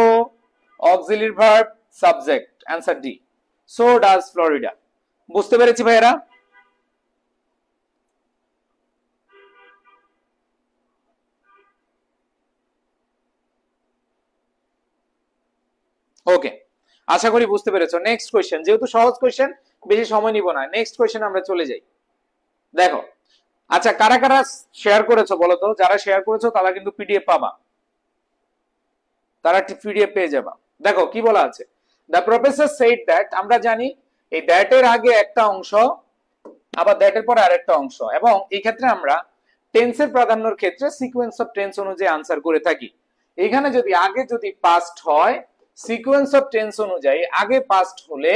auxiliary verb subject, answer D, so does Florida. বুঝতে পেরেছি ভাইয়েরা? ওকে, আশা করি বুঝতে পেরেছো। নেক্সট কোয়েশ্চেন, যেহেতু সহজ কোয়েশ্চেন বেশি সময় নিব না, নেক্সট কোয়েশ্চেন আমরা চলে যাই। দেখো, আচ্ছা কারা কারা শেয়ার করেছো বলো তো? যারা শেয়ার করেছো তারা কিন্তু পিডিএফ পাবা, তারা পিডিএফ পেয়ে যাবা। দেখো কি বলা আছে, দ্য প্রফেসর সেড দ্যাট, আমরা জানি এই দ্যাট এর আগে একটা অংশ, আবার দ্যাট এর পরে আরেকটা অংশ, এবং এই ক্ষেত্রে আমরা টেন্সের প্রাধান্যের ক্ষেত্রে সিকোয়েন্স অফ টেন্স অনুযায়ী আনসার করে থাকি। এখানে যদি আগে যদি পাস্ট হয়, সিকোয়েন্স অফ টেন্স অনুযায়ী আগে পাস্ট হলে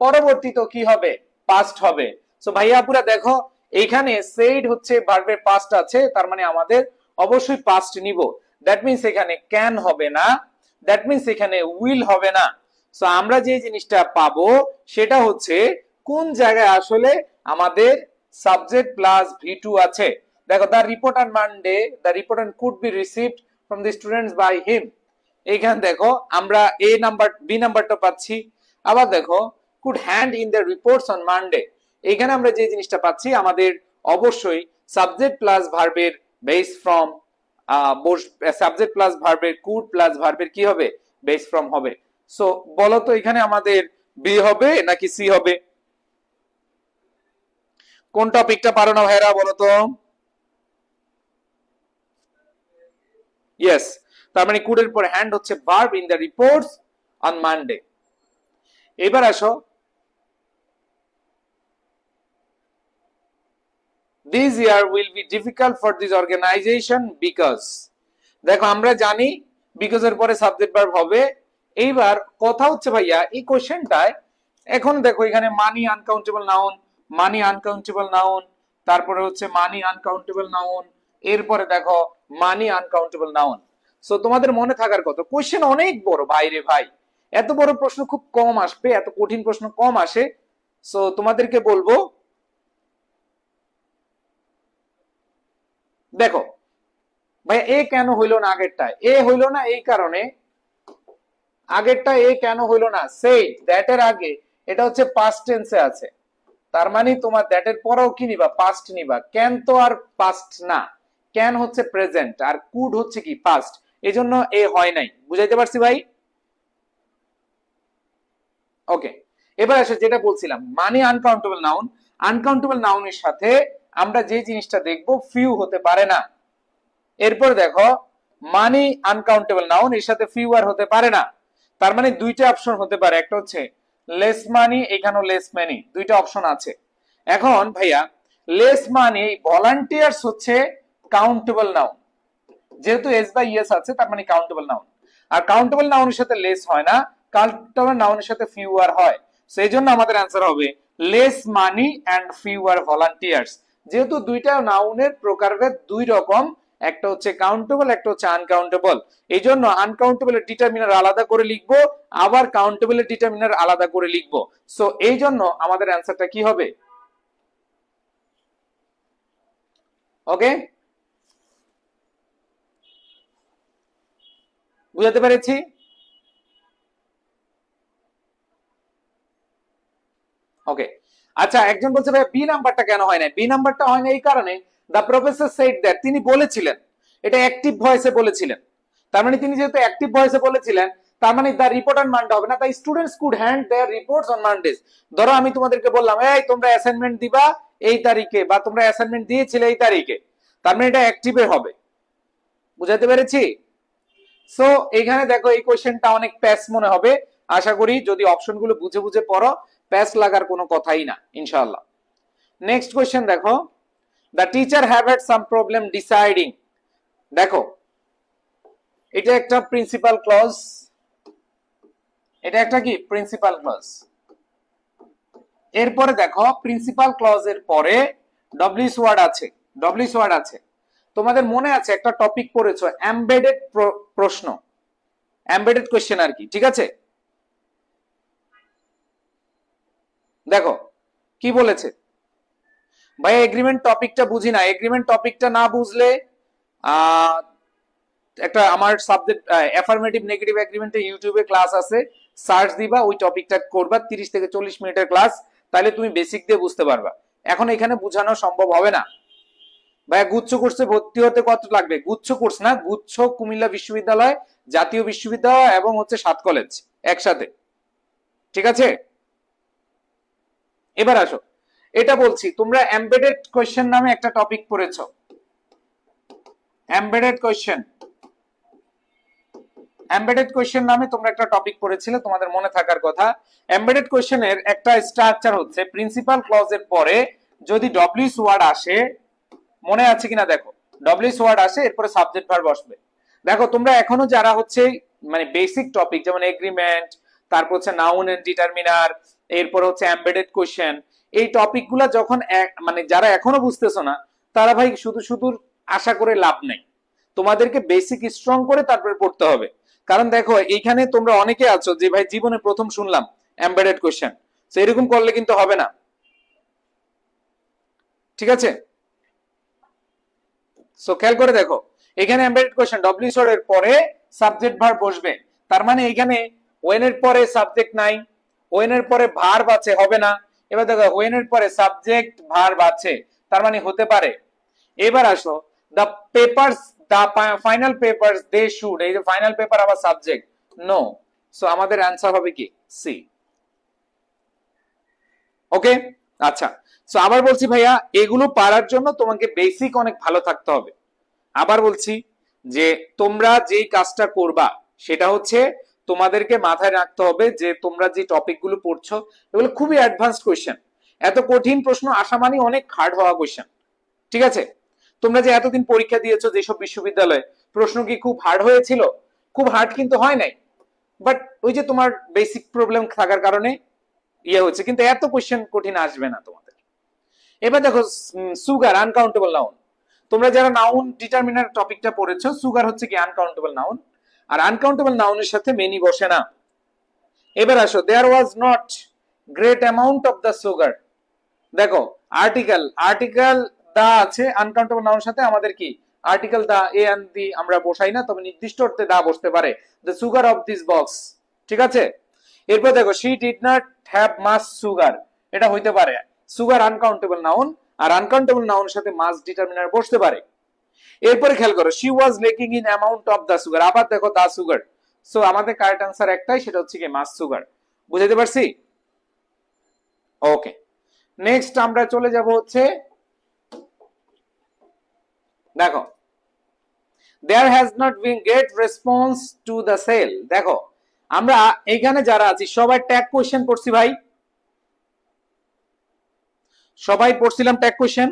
পরবর্তীতে কি হবে? পাস্ট হবে। সো ভাইয়া আপুরা দেখো, এইখানে সেড হচ্ছে ভার্বের পাস্ট আছে, তার মানে আমাদের অবশ্যই পাস্ট নিব। দ্যাট মিন্স এখানে ক্যান হবে না, দ্যাট মিন্স এখানে উইল হবে না। সো আমরা যে জিনিসটা পাবো সেটা হচ্ছে কোন জায়গায় আসলে আমাদের সাবজেক্ট প্লাস ভি2 আছে। দেখো, the report on Monday, the report on could be received from the students by him. এইখানে দেখো আমরা এ নাম্বার বি নাম্বারটা পাচ্ছি। আবার দেখো could hand in the reports on Monday, এইখানে আমরা যে জিনিসটা পাচ্ছি আমাদের অবশ্যই সাবজেক্ট প্লাস ভার্বের বেস ফ্রম, সাবজেক্ট প্লাস ভার্বের কুড প্লাস ভার্বের কি হবে? বেস ফ্রম হবে। সো বলো তো এখানে আমাদের বি হবে নাকি সি হবে? কোন টপিকটা পারো না ভাইরা বলো তো? ইয়েস, তার মানে কুডের পর হ্যান্ড হচ্ছে verb in the reports on Monday. এবার আসো, this year will be difficult for this organization because, দেখো আমরা জানি because এর পরে সাবজেক্ট ভার্ব হবে। এইবার কথা হচ্ছে ভাইয়া এই কোশ্চেনটায় এখন দেখো এখানে মানি আনকাউন্টেবল নাউন, মানি আনকাউন্টেবল নাউন, তারপরে হচ্ছে মানি আনকাউন্টেবল নাউন, এরপরে দেখো মানি আনকাউন্টেবল নাউন। সো তোমাদের মনে থাকার কথা, কোশ্চেন অনেক বড় ভাই রে ভাই, এত বড় প্রশ্ন খুব কম আসবে, এত কঠিন প্রশ্ন কম আসে। সো তোমাদেরকে বলবো, দেখো ভাই এ কেন হইলো না আগেরটায়? এ হইলো না এই কারণে, আগেরটা এ কেন হইলো না? সেই দ্যাট এর আগে এটা হচ্ছে পাস্ট টেন্সে আছে, তার মানে তোমার দ্যাট এর পরেও কি নিবা? পাস্ট নিবা। ক্যান তো আর পাস্ট না, ক্যান হচ্ছে প্রেজেন্ট, আর কুড হচ্ছে কি? পাস্ট। এজন্য এ হয় নাই। বুঝাইতে পারছি ভাই? ওকে, এবার আসে যেটা বলছিলাম, মানে আনকাউন্টেবল নাউন, আনকাউন্টেবল নাউনের সাথে আমরা যে জিনিসটা দেখব ফিউ হতে পারে না। এরপর দেখো মানি আনকাউন্টেবল নাউন, এর সাথে ফিউ আর হতে পারে না। তার মানে দুইটা অপশন হতে পারে, একটা হচ্ছে লেস মানি, এখানেও লেস মানি, দুইটা অপশন আছে। এখন ভাইয়া লেস মানি ভলান্টিয়ার্স হচ্ছে কাউন্টেবল নাউন, যেহেতু এস বাই ইয়েস আছে তার মানে কাউন্টেবল নাউন। আর কাউন্টেবল নাউনের সাথে লেস হয় না, কাউন্টেবল নাউনের সাথে ফিউ আর হয়। সেই জন্য আমাদের অ্যান্সার হবে less money and few are volunteers. যেহেতু দুইটা নাউনের প্রকারভেদ দুই রকম, একটা হচ্ছে কাউন্টেবল, একটা হচ্ছে আনকাউন্টেবল, এই জন্য আনকাউন্টেবলের ডিটারমিনার আলাদা করে লিখবো, আবার কাউন্টেবলের ডিটারমিনার আলাদা করে লিখবো। সো এই জন্য আমাদের অ্যান্সারটা কি হবে? ওকে, বুঝাতে পেরেছি? ওকে, আচ্ছা একজন বলছে ভাই বি নাম্বারটা কেন হয় না? বি নাম্বারটা হয় না এই কারণে, দা প্রফেসর সেড দ্যাট, তিনি বলেছিলেন, এটা অ্যাক্টিভ ভয়েসে বলেছিলেন। তার মানে তিনি যেহেতু অ্যাক্টিভ ভয়েসে বলেছিলেন, তার মানে দা রিপোর্ট অন মানডে হবে না, তাই students could hand their reports on Mondays. ধরো আমি তোমাদেরকে বললাম এই তোমরা অ্যাসাইনমেন্ট দিবা এই তারিখে, বা তোমরা অ্যাসাইনমেন্ট দিয়েছিলে এই তারিখে, তার মানে এটা অ্যাক্টিভে হবে। বুঝাতে পেরেছি? সো এখানে দেখো এই কোশ্চেনটা অনেক প্যাস মনে হবে, আশা করি যদি অপশনগুলো বুঝে বুঝে পড়ো প্যাস লাগার কোনো কথাই না ইনশাআল্লাহ। নেক্সট কোশ্চেন দেখো, the teacher have had some problem deciding. দেখো এটা একটা প্রিন্সিপাল ক্লজ, এটা একটা কি? Principal clause. এরপরে দেখো প্রিন্সিপাল ক্লজ এর পরে ডব্লিউএস ওয়ার্ড আছে, ডব্লিউএস ওয়ার্ড আছে। তোমাদের মনে আছে একটা টপিক পড়েছো এমবেডেড প্রশ্ন, এমবেডেড কোশ্চেন আর কি, ঠিক আছে? দেখো কি বলেছে ভাই, এগ্রিমেন্ট টপিকটা বুঝি না, এগ্রিমেন্ট টপিকটা না বুঝলে একটা আমার সাবজেক্ট অ্যাফার্মেটিভ নেগেটিভ এগ্রিমেন্টে ইউটিউবে ক্লাস আছে, সার্চ দিবা, ওই টপিকটা করবা, 30 থেকে 40 মিনিটের ক্লাস, তাহলে তুমি বেসিক দিয়ে বুঝতে পারবা। এখন এখানে বোঝানো সম্ভব হবে না। ভাইয়া গুচ্ছ কোর্সে ভর্তি হতে কত লাগবে? গুচ্ছ কোর্স না, গুচ্ছ কুমিল্লা বিশ্ববিদ্যালয়, জাতীয় বিশ্ববিদ্যালয় এবং হচ্ছে 7 কলেজ একসাথে, ঠিক আছে? এবার আসো, এটা বলছি তোমরা এমবেডেড কোয়েশ্চেন নামে একটা টপিক পড়েছো। এমবেডেড কোয়েশ্চেন, এমবেডেড কোয়েশ্চেন নামে তোমরা একটা টপিক পড়েছিলে, তোমাদের মনে থাকার কথা। এমবেডেড কোয়েশ্চেনের একটা স্ট্রাকচার হচ্ছে প্রিন্সিপাল ক্লজের পরে যদি ডব্লিউএস ওয়ার্ড আসে, মনে আছে কিনা দেখো, ডব্লিউএস ওয়ার্ড আসে এরপরে সাবজেক্ট ভার্ব বসবে। দেখো তোমরা এখনো যারা হচ্ছে মানে বেসিক টপিক যেমন এগ্রিমেন্ট, তারপর হচ্ছে নাউন এন্ড ডিটারমিনার, এরপর হচ্ছে এমবেডেড কোয়েশ্চেন, এই টপিকগুলা যখন মানে যারা এখনো বুঝতেছো না, তারা ভাই শুধু শুধু আশা করে লাভ নেই, তোমাদেরকে বেসিক স্ট্রং করে তারপরে পড়তে হবে। কারণ দেখো এইখানে তোমরা অনেকে আছো যে ভাই জীবনে প্রথম শুনলাম এমবেডেড কোয়েশ্চেন, তো এরকম করলে কিন্তু হবে না, ঠিক আছে? সো খেয়াল করে দেখো, এখানে এমবেডেড কোশ্চেন ডব্লিউএস এর পরে সাবজেক্ট ভার্ব বসবে, তার মানে এখানে ওয়েন এর পরে সাবজেক্ট নাই, ওয়েন এর পরে ভার্ব আছে, হবে না। এবার দেখো ওয়েন এর পরে সাবজেক্ট ভার্ব আছে, তার মানে হতে পারে। এবার আসো, the papers, the final papers they should, এই যে ফাইনাল পেপার আবার সাবজেক্ট, নো। সো আমাদের অ্যান্সার হবে কি? সি। ওকে, আচ্ছা। সো আবার বলছি ভাইয়া, এগুলো পারার জন্য তোমাকে বেসিক অনেক ভালো থাকতে হবে। আবার বলছি যে তোমরা যেই কাজটা করবা সেটা হচ্ছে তোমাদেরকে মাথায় রাখতে হবে যে তোমরা যে টপিকগুলো পড়ছো এগুলো খুবই অ্যাডভান্সড কোয়েশ্চেন। এত কঠিন প্রশ্ন আসা মানে অনেক হার্ড হওয়া কোয়েশ্চেন, ঠিক আছে? তোমরা যে এতদিন পরীক্ষা দিয়েছো যেসব বিশ্ববিদ্যালয়ে, প্রশ্ন কি খুব হার্ড হয়েছিল? খুব হার্ড কিন্তু হয় নাই, বাট ওই যে তোমার বেসিক প্রবলেম থাকার কারণে ইয়ে হচ্ছে, কিন্তু এত কোয়েশ্চেন কঠিন আসবে না তোমাদের। এবার দেখো সুগার আনকাউন্টেবল নাউন, তোমরা যারা নাউন ডিটারমিনার টপিকটা পড়েছো, সুগার হচ্ছে কি আনকাউন্টেবল নাউন, আর আনকাউন্টেবল নাউনের সাথে মেনি বসে না। এবার আসো, there was not great amount of the sugar, দেখো আর্টিকেল, আর্টিকেল দা আছে আনকাউন্টেবল নাউনের সাথে, আমাদের কি article the A and the আমরা বসাই না, তবে নির্দিষ্ট অর্থে দা বসতে পারে, the sugar of this box, ঠিক আছে? এরপর দেখো she did not have mass sugar, এটা হইতে পারে, সুগার আনকাউন্টেবল নাউন, আর আনকাউন্টেবল নাউনের সাথে মাস ডিটারমিনার বসতে পারে। এরপরে খেয়াল করো, she was lacking in amount of the sugar, আবার দেখো দা সুগার। সো আমাদের কারেক্ট আনসার একটাই, সেটা হচ্ছে কি মাস সুগার। বুঝাতে পারছি? ওকে, নেক্সট আমরা চলে যাব হচ্ছে, দেখো there has not been great response to the sale, দেখো আমরা এখানে যারা আছি সবাই ট্যাগ কোশ্চেন পড়ছি ভাই, সবাই পড়ছিলাম tag question,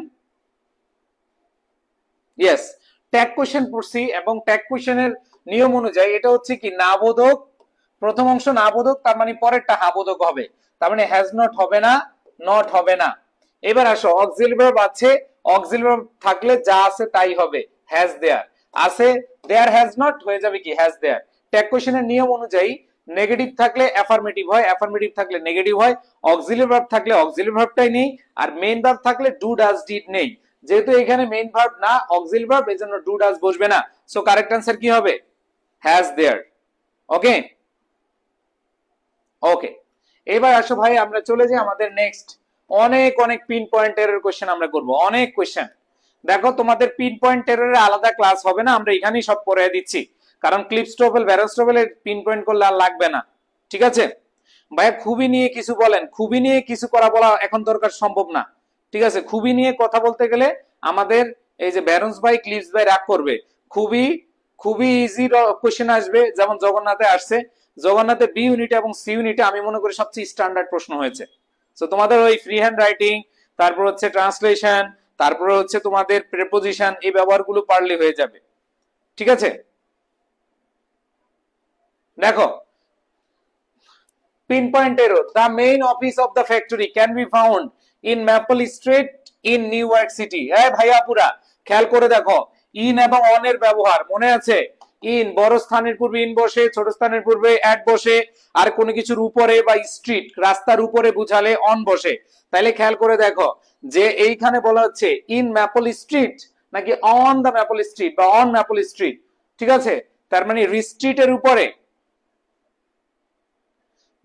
yes tag question পড়ছি, এবং ট্যাগ কোশ্চেনের নিয়ম অনুযায়ী এটা হচ্ছে কি না বোধক, প্রথম অংশ না বোধক, তার মানে পরেরটা হা বোধক হবে, তার মানে হ্যাজ নট হবে না, নট হবে না। এবার আসো, অক্সিলারি ভার্ব আছে, অক্সিলারি ভার্ব থাকলে যা আছে তাই হবে, হ্যাজ দেয়ার আছে, দেয়ার হ্যাজ নট হয়ে যাবে কি হ্যাজ দেয়ার। ট্যাগ কোশ্চেনের নিয়ম অনুযায়ী নেগেটিভ থাকলে অ্যাফার্মেটিভ হয়, অ্যাফার্মেটিভ থাকলে নেগেটিভ হয়, অক্সিলারি ভার্ব থাকলে অক্সিলারি ভার্বটাই নেই, আর মেইন ভার্ব থাকলে ডু ডাজ ডিড নেই। যেহেতু এখানে মেইন ভার্ব না অক্সিলারি ভার্ব, এজন্য ডু ডাজ বসবে না। সো কারেক্ট आंसर কি হবে? হ্যাজ দেয়ার। ওকে ওকে, এবার আসো ভাই আমরা চলে যাই আমাদের নেক্সট, অনেক অনেক পিন পয়েন্ট এরর কোশ্চেন আমরা করব, অনেক কোশ্চেন। দেখো তোমাদের পিন পয়েন্ট এররের আলাদা ক্লাস হবে না, আমরা এখানেই সব পড়িয়ে দিচ্ছি, কারণ ক্লিপস্টোভেল ভ্যারোস্টোভেলের পিন পয়েন্ট করলে আর লাগবে না, ঠিক আছে? ভাইয়া খুবই নিয়ে কিছু বলেন, খুবই নিয়ে কিছু করা বলা এখন দরকার সম্ভব না, ঠিক আছে? খুবই নিয়ে কথা বলতে গেলে আমাদের এই যে ব্যারন্স ভাই ক্লিপস ভাই রাগ করবে। খুবই খুবই ইজি কোশ্চেন আসবে, যেমন জগন্নাথে আসছে, জগন্নাথে বি ইউনিটে এবং সি ইউনিটে আমি মনে করি সবচেয়ে স্ট্যান্ডার্ড প্রশ্ন হয়েছে। তো তোমাদের ওই ফ্রি হ্যান্ড রাইটিং, তারপর হচ্ছে ট্রান্সলেশন, তারপর হচ্ছে তোমাদের প্রেপোজিশন, এই ব্যবহারগুলো পারলে হয়ে যাবে, ঠিক আছে? দেখো pinpoint error, the main office of the factory can be found in Maple Street in New York City। এই ভাইয়া পুরা খেয়াল করে দেখো, ইন এবং অন এর ব্যবহার মনে আছে? ইন বড় স্থানের পূর্বে ইন বসে, ছোট স্থানের পূর্বে অ্যাট বসে, আর কোনো কিছুর উপরে বা স্ট্রিট রাস্তার উপরে বুঝালে অন বসে। তাইলে খেয়াল করে দেখো যে এইখানে বলা হচ্ছে ইন ম্যাপল স্ট্রিট নাকি অন দা ম্যাপল স্ট্রিট বা অন ম্যাপল স্ট্রিট, ঠিক আছে? তার মানে স্ট্রিটের উপরে।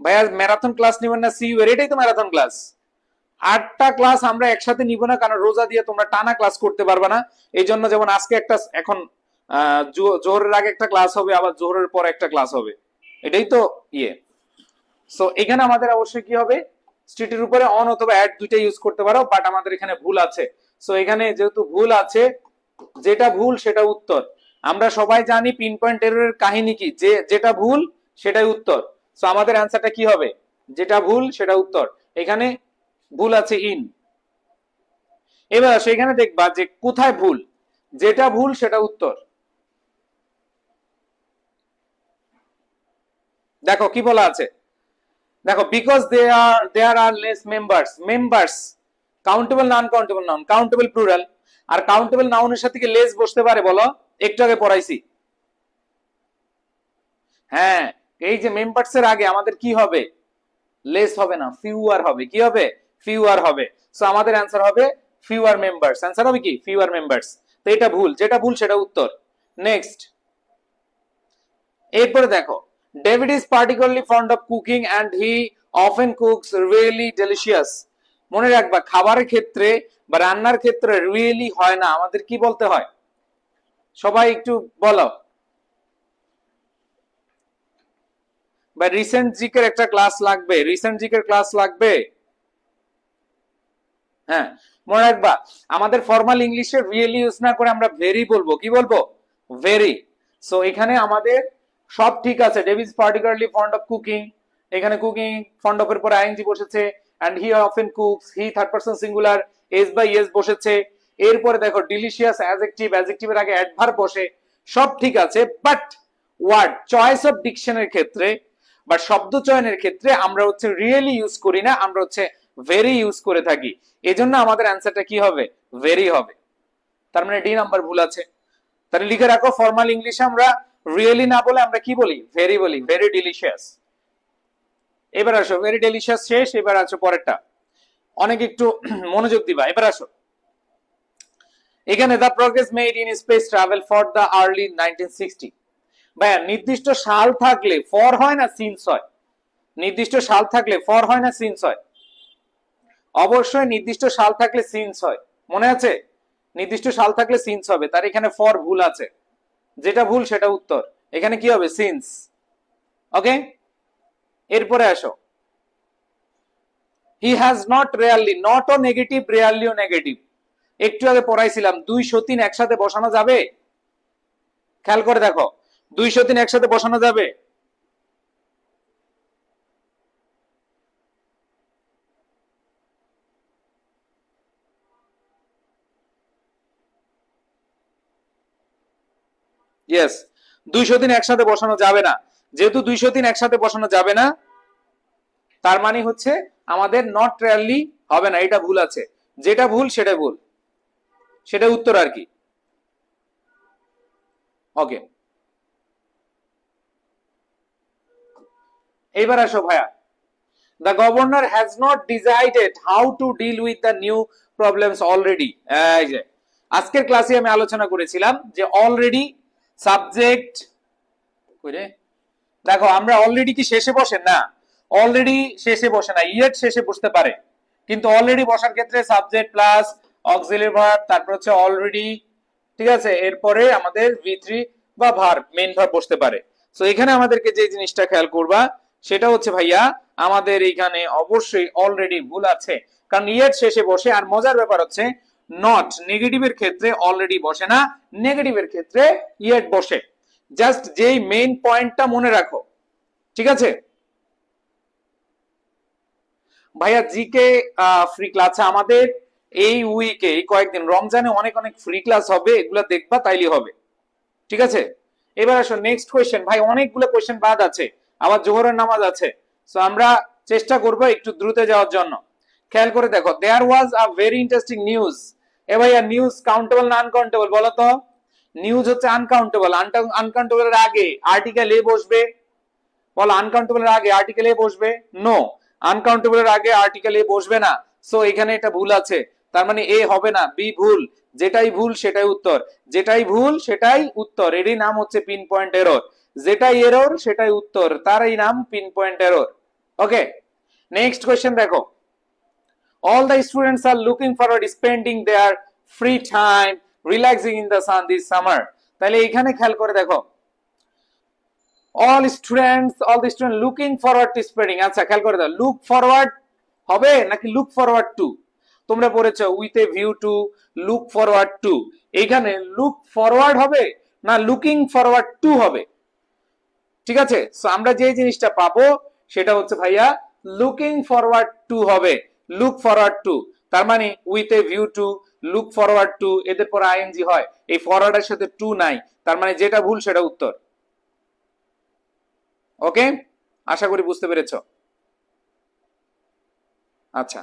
ভাইয়া ম্যারাথন ক্লাস নেবেন না সিইউ এর, এটাই তো ম্যারাথন ক্লাস। 8টা ক্লাস আমরা একসাথে নিব না, কারণ রোজা দিয়ে তোমরা টানা ক্লাস করতে পারবে না। এই জন্য যেমন আজকে একটা, এখন জোহরের আগে একটা ক্লাস হবে, আবার জোহরের পর একটা ক্লাস হবে, এটাই তো ইয়ে। সো এখানে আমাদের অবশ্যই কি হবে, স্ট্রিটের উপরে অন অথবা অ্যাট দুইটা ইউজ করতে পারো, বাট আমাদের এখানে ভুল আছে। সো এখানে যেহেতু ভুল আছে, যেটা ভুল সেটা উত্তর। আমরা সবাই জানি পিন পয়েন্ট এররের কাহিনী কি, যে যেটা ভুল সেটাই উত্তর। সো আমাদের অ্যান্সারটা কি হবে, যেটা ভুল সেটা উত্তর। এখানে ভুল আছে ইন। এবার সেখানে দেখবা যে কোথায় ভুল, যেটা ভুল সেটা উত্তর। দেখো কি বলা আছে, দেখো because there are less members countable non countable noun, countable plural, আর কাউন্টেবল নাউনের সাথে কি লেস বসতে পারে বলো, একটু আগে পড়াইছি। হ্যাঁ, এই যে মেম্বার্স এর আগে আমাদের কি হবে, লেস হবে না, ফিউয়ার হবে। কি হবে, ফিউয়ার হবে। সো আমাদের অ্যান্সার হবে ফিউয়ার মেম্বার্স। অ্যান্সার হবে কি, ফিউয়ার মেম্বার্স। তো এটা ভুল, যেটা ভুল সেটা উত্তর। নেক্সট, এরপরে দেখো, David is particularly fond of cooking and he often cooks really delicious. মনে রাখবা, খাবারের ক্ষেত্রে বা রান্নার ক্ষেত্রে রিয়েলি হয় না, আমাদের কি বলতে হয়, সবাই একটু বলো। বা রিসেন্ট জিকের একটা ক্লাস লাগবে, রিসেন্ট জিকের ক্লাস লাগবে। হ্যাঁ, মনে রাখবা, আমাদের ফর্মাল ইংলিশে রিয়েলি ইউজ না করে আমরা ভেরি বলবো। কি বলবো, ভেরি। সো এখানে আমাদের সব ঠিক আছে, David particularly fond of cooking, এখানে কুকিং ফন্ড অফ এর পর আইএনজি বসেছে, and he often cooks, he third person singular, S by S বসেছে। এরপরে দেখো ডিলিশিয়াস অ্যাডজেক্টিভ, অ্যাডজেক্টিভের আগে অ্যাডভার্ব বসে, সব ঠিক আছে। বাট ওয়ার্ড চয়েস অফ ডিকশনের ক্ষেত্রে বা শব্দ চয়নের ক্ষেত্রে আমরা হচ্ছে রিয়েলি ইউজ করি না, আমরা হচ্ছে ভেরি ইউজ করে থাকি। এজন্য আমাদের অ্যান্সারটা কি হবে, ভেরি হবে। তার মানে ডি নাম্বার ভুল আছে। তাহলে লিখে রাখো, ফর্মাল ইংলিশে আমরা রিয়েলি না বলে আমরা কি বলি, ভেরি বলি, ভেরি ডিলিশিয়াস। এবার আসো, ভেরি ডিলিশিয়াস শেষ, এবার আসো পরেরটা, অনেক একটু মনোযোগ দিবা। এবার আসো, এখানে the progress made in space travel for the early 1960। ভাইয়া নির্দিষ্ট সাল থাকলে ফর হয় না সিন্স হয়, নির্দিষ্ট সাল থাকলে ফর হয় না সিন্স হয়, অবশ্যই নির্দিষ্ট সাল থাকলে সিন্স হয়, মনে আছে, নির্দিষ্ট সাল থাকলে সিন্স হবে। তার এখানে ফর ভুল আছে, যেটা ভুল সেটা উত্তর। এখানে কি হবে, সিন্স। ওকে, এরপরে আসো, he has not rarely, not ও নেগেটিভ, রেয়ারলি ও নেগেটিভ। একটু আগে পড়াইছিলাম 203 একসাথে বসানো যাবে, খেয়াল করে দেখো, 203 একসাথে বসানো যাবে। ইয়েস, 203 একসাথে বসানো যাবে না। যেহেতু 203 একসাথে বসানো যাবে না, তার মানে হচ্ছে আমাদের নট রেয়ারলি হবে না, এটা ভুল আছে। যেটা ভুল সেটা ভুল, সেটা উত্তর আর কি। ওকে, এইবার আসো ভাইয়া, the governor has not decided how to deal with the new problems already. এই যে আজকের ক্লাসে আমি আলোচনা করেছিলাম যে অলরেডি সাবজেক্ট, দেখো আমরা অলরেডি কি শেষে বসেন না, অলরেডি শেষে বসে না, ইয়েট শেষে বসতে পারে, কিন্তু অলরেডি বসার ক্ষেত্রে সাবজেক্ট প্লাস অক্সিলারি ভার্ব, তারপর হচ্ছে অলরেডি, ঠিক আছে, এরপরে আমাদের V3 বা ভার্ব, মেইন ভার্ব বসতে পারে। সো এখানে আমাদেরকে যে জিনিসটা খেয়াল করবা সেটা হচ্ছে ভাইয়া, আমাদের এখানে অবশ্যই অলরেডি ভুল আছে, কারণ ইয়েট শেষে বসে। আর মজার ব্যাপার হচ্ছে নট নেগেটিভের ক্ষেত্রে অলরেডি বসে না, নেগেটিভের ক্ষেত্রে ইয়েট বসে। জাস্ট যেই মেইন পয়েন্টটা মনে রাখো, ঠিক আছে ভাইয়া। জিকে ফ্রি ক্লাস আমাদের এই উইকে, এই কয়েকদিন রমজানে অনেক অনেক ফ্রি ক্লাস হবে, এগুলো দেখবা তাইলে হবে, ঠিক আছে। এবার আসো নেক্সট কোয়েশ্চেন। ভাই অনেকগুলো কোয়েশ্চেন বাদ আছে, আবার জোহরের নামাজ আছে, সো আমরা চেষ্টা করব একটু দ্রুত যাওয়ার জন্য। খেয়াল করে দেখো, দেয়ার ওয়াজ আ ভেরি ইন্টারেস্টিং নিউজ। এ ভাইয়া নিউজ কাউন্টেবল না আনকাউন্টেবল বলো তো? নিউজ হচ্ছে আনকাউন্টেবল, আনকাউন্টেবলের আগে আর্টিকেল এ বসবে, বলো আনকাউন্টেবলের আগে আর্টিকেল এ বসবে? নো, আনকাউন্টেবলের আগে আর্টিকেল এ বসবে না। সো এখানে এটা ভুল আছে, তার মানে এ হবে না, বি ভুল। যেটাই ভুল সেটাই উত্তর, যেটাই ভুল সেটাই উত্তর, এরই নাম হচ্ছে পিন পয়েন্ট এরর। যেটাই এরর সেটাই উত্তর, তারই নাম পিন পয়েন্ট এরর। ওকে, নেক্সট কোয়েশ্চেন দেখো, all the students are looking forward spending their free time relaxing in the sun this summer. তাহলে এখানে খেয়াল করে দেখো all the students looking forward to spending, আচ্ছা খেয়াল করে দাও look forward হবে নাকি look forward to? তোমরা পড়েছো with a view to, look forward to, এখানে look forward হবে না looking forward to হবে? ঠিক আছে, সো আমরা যে জিনিসটা পাবো সেটা হচ্ছে ভাইয়া looking forward to হবে, look forward to, তার মানে with a view to, look forward to, এদের পরে আইএনজি হয়, এই ফরওয়ার্ড এর সাথে টু নাই, তার মানে যেটা ভুল সেটা উত্তর। ওকে, আশা করি বুঝতে পেরেছো। আচ্ছা,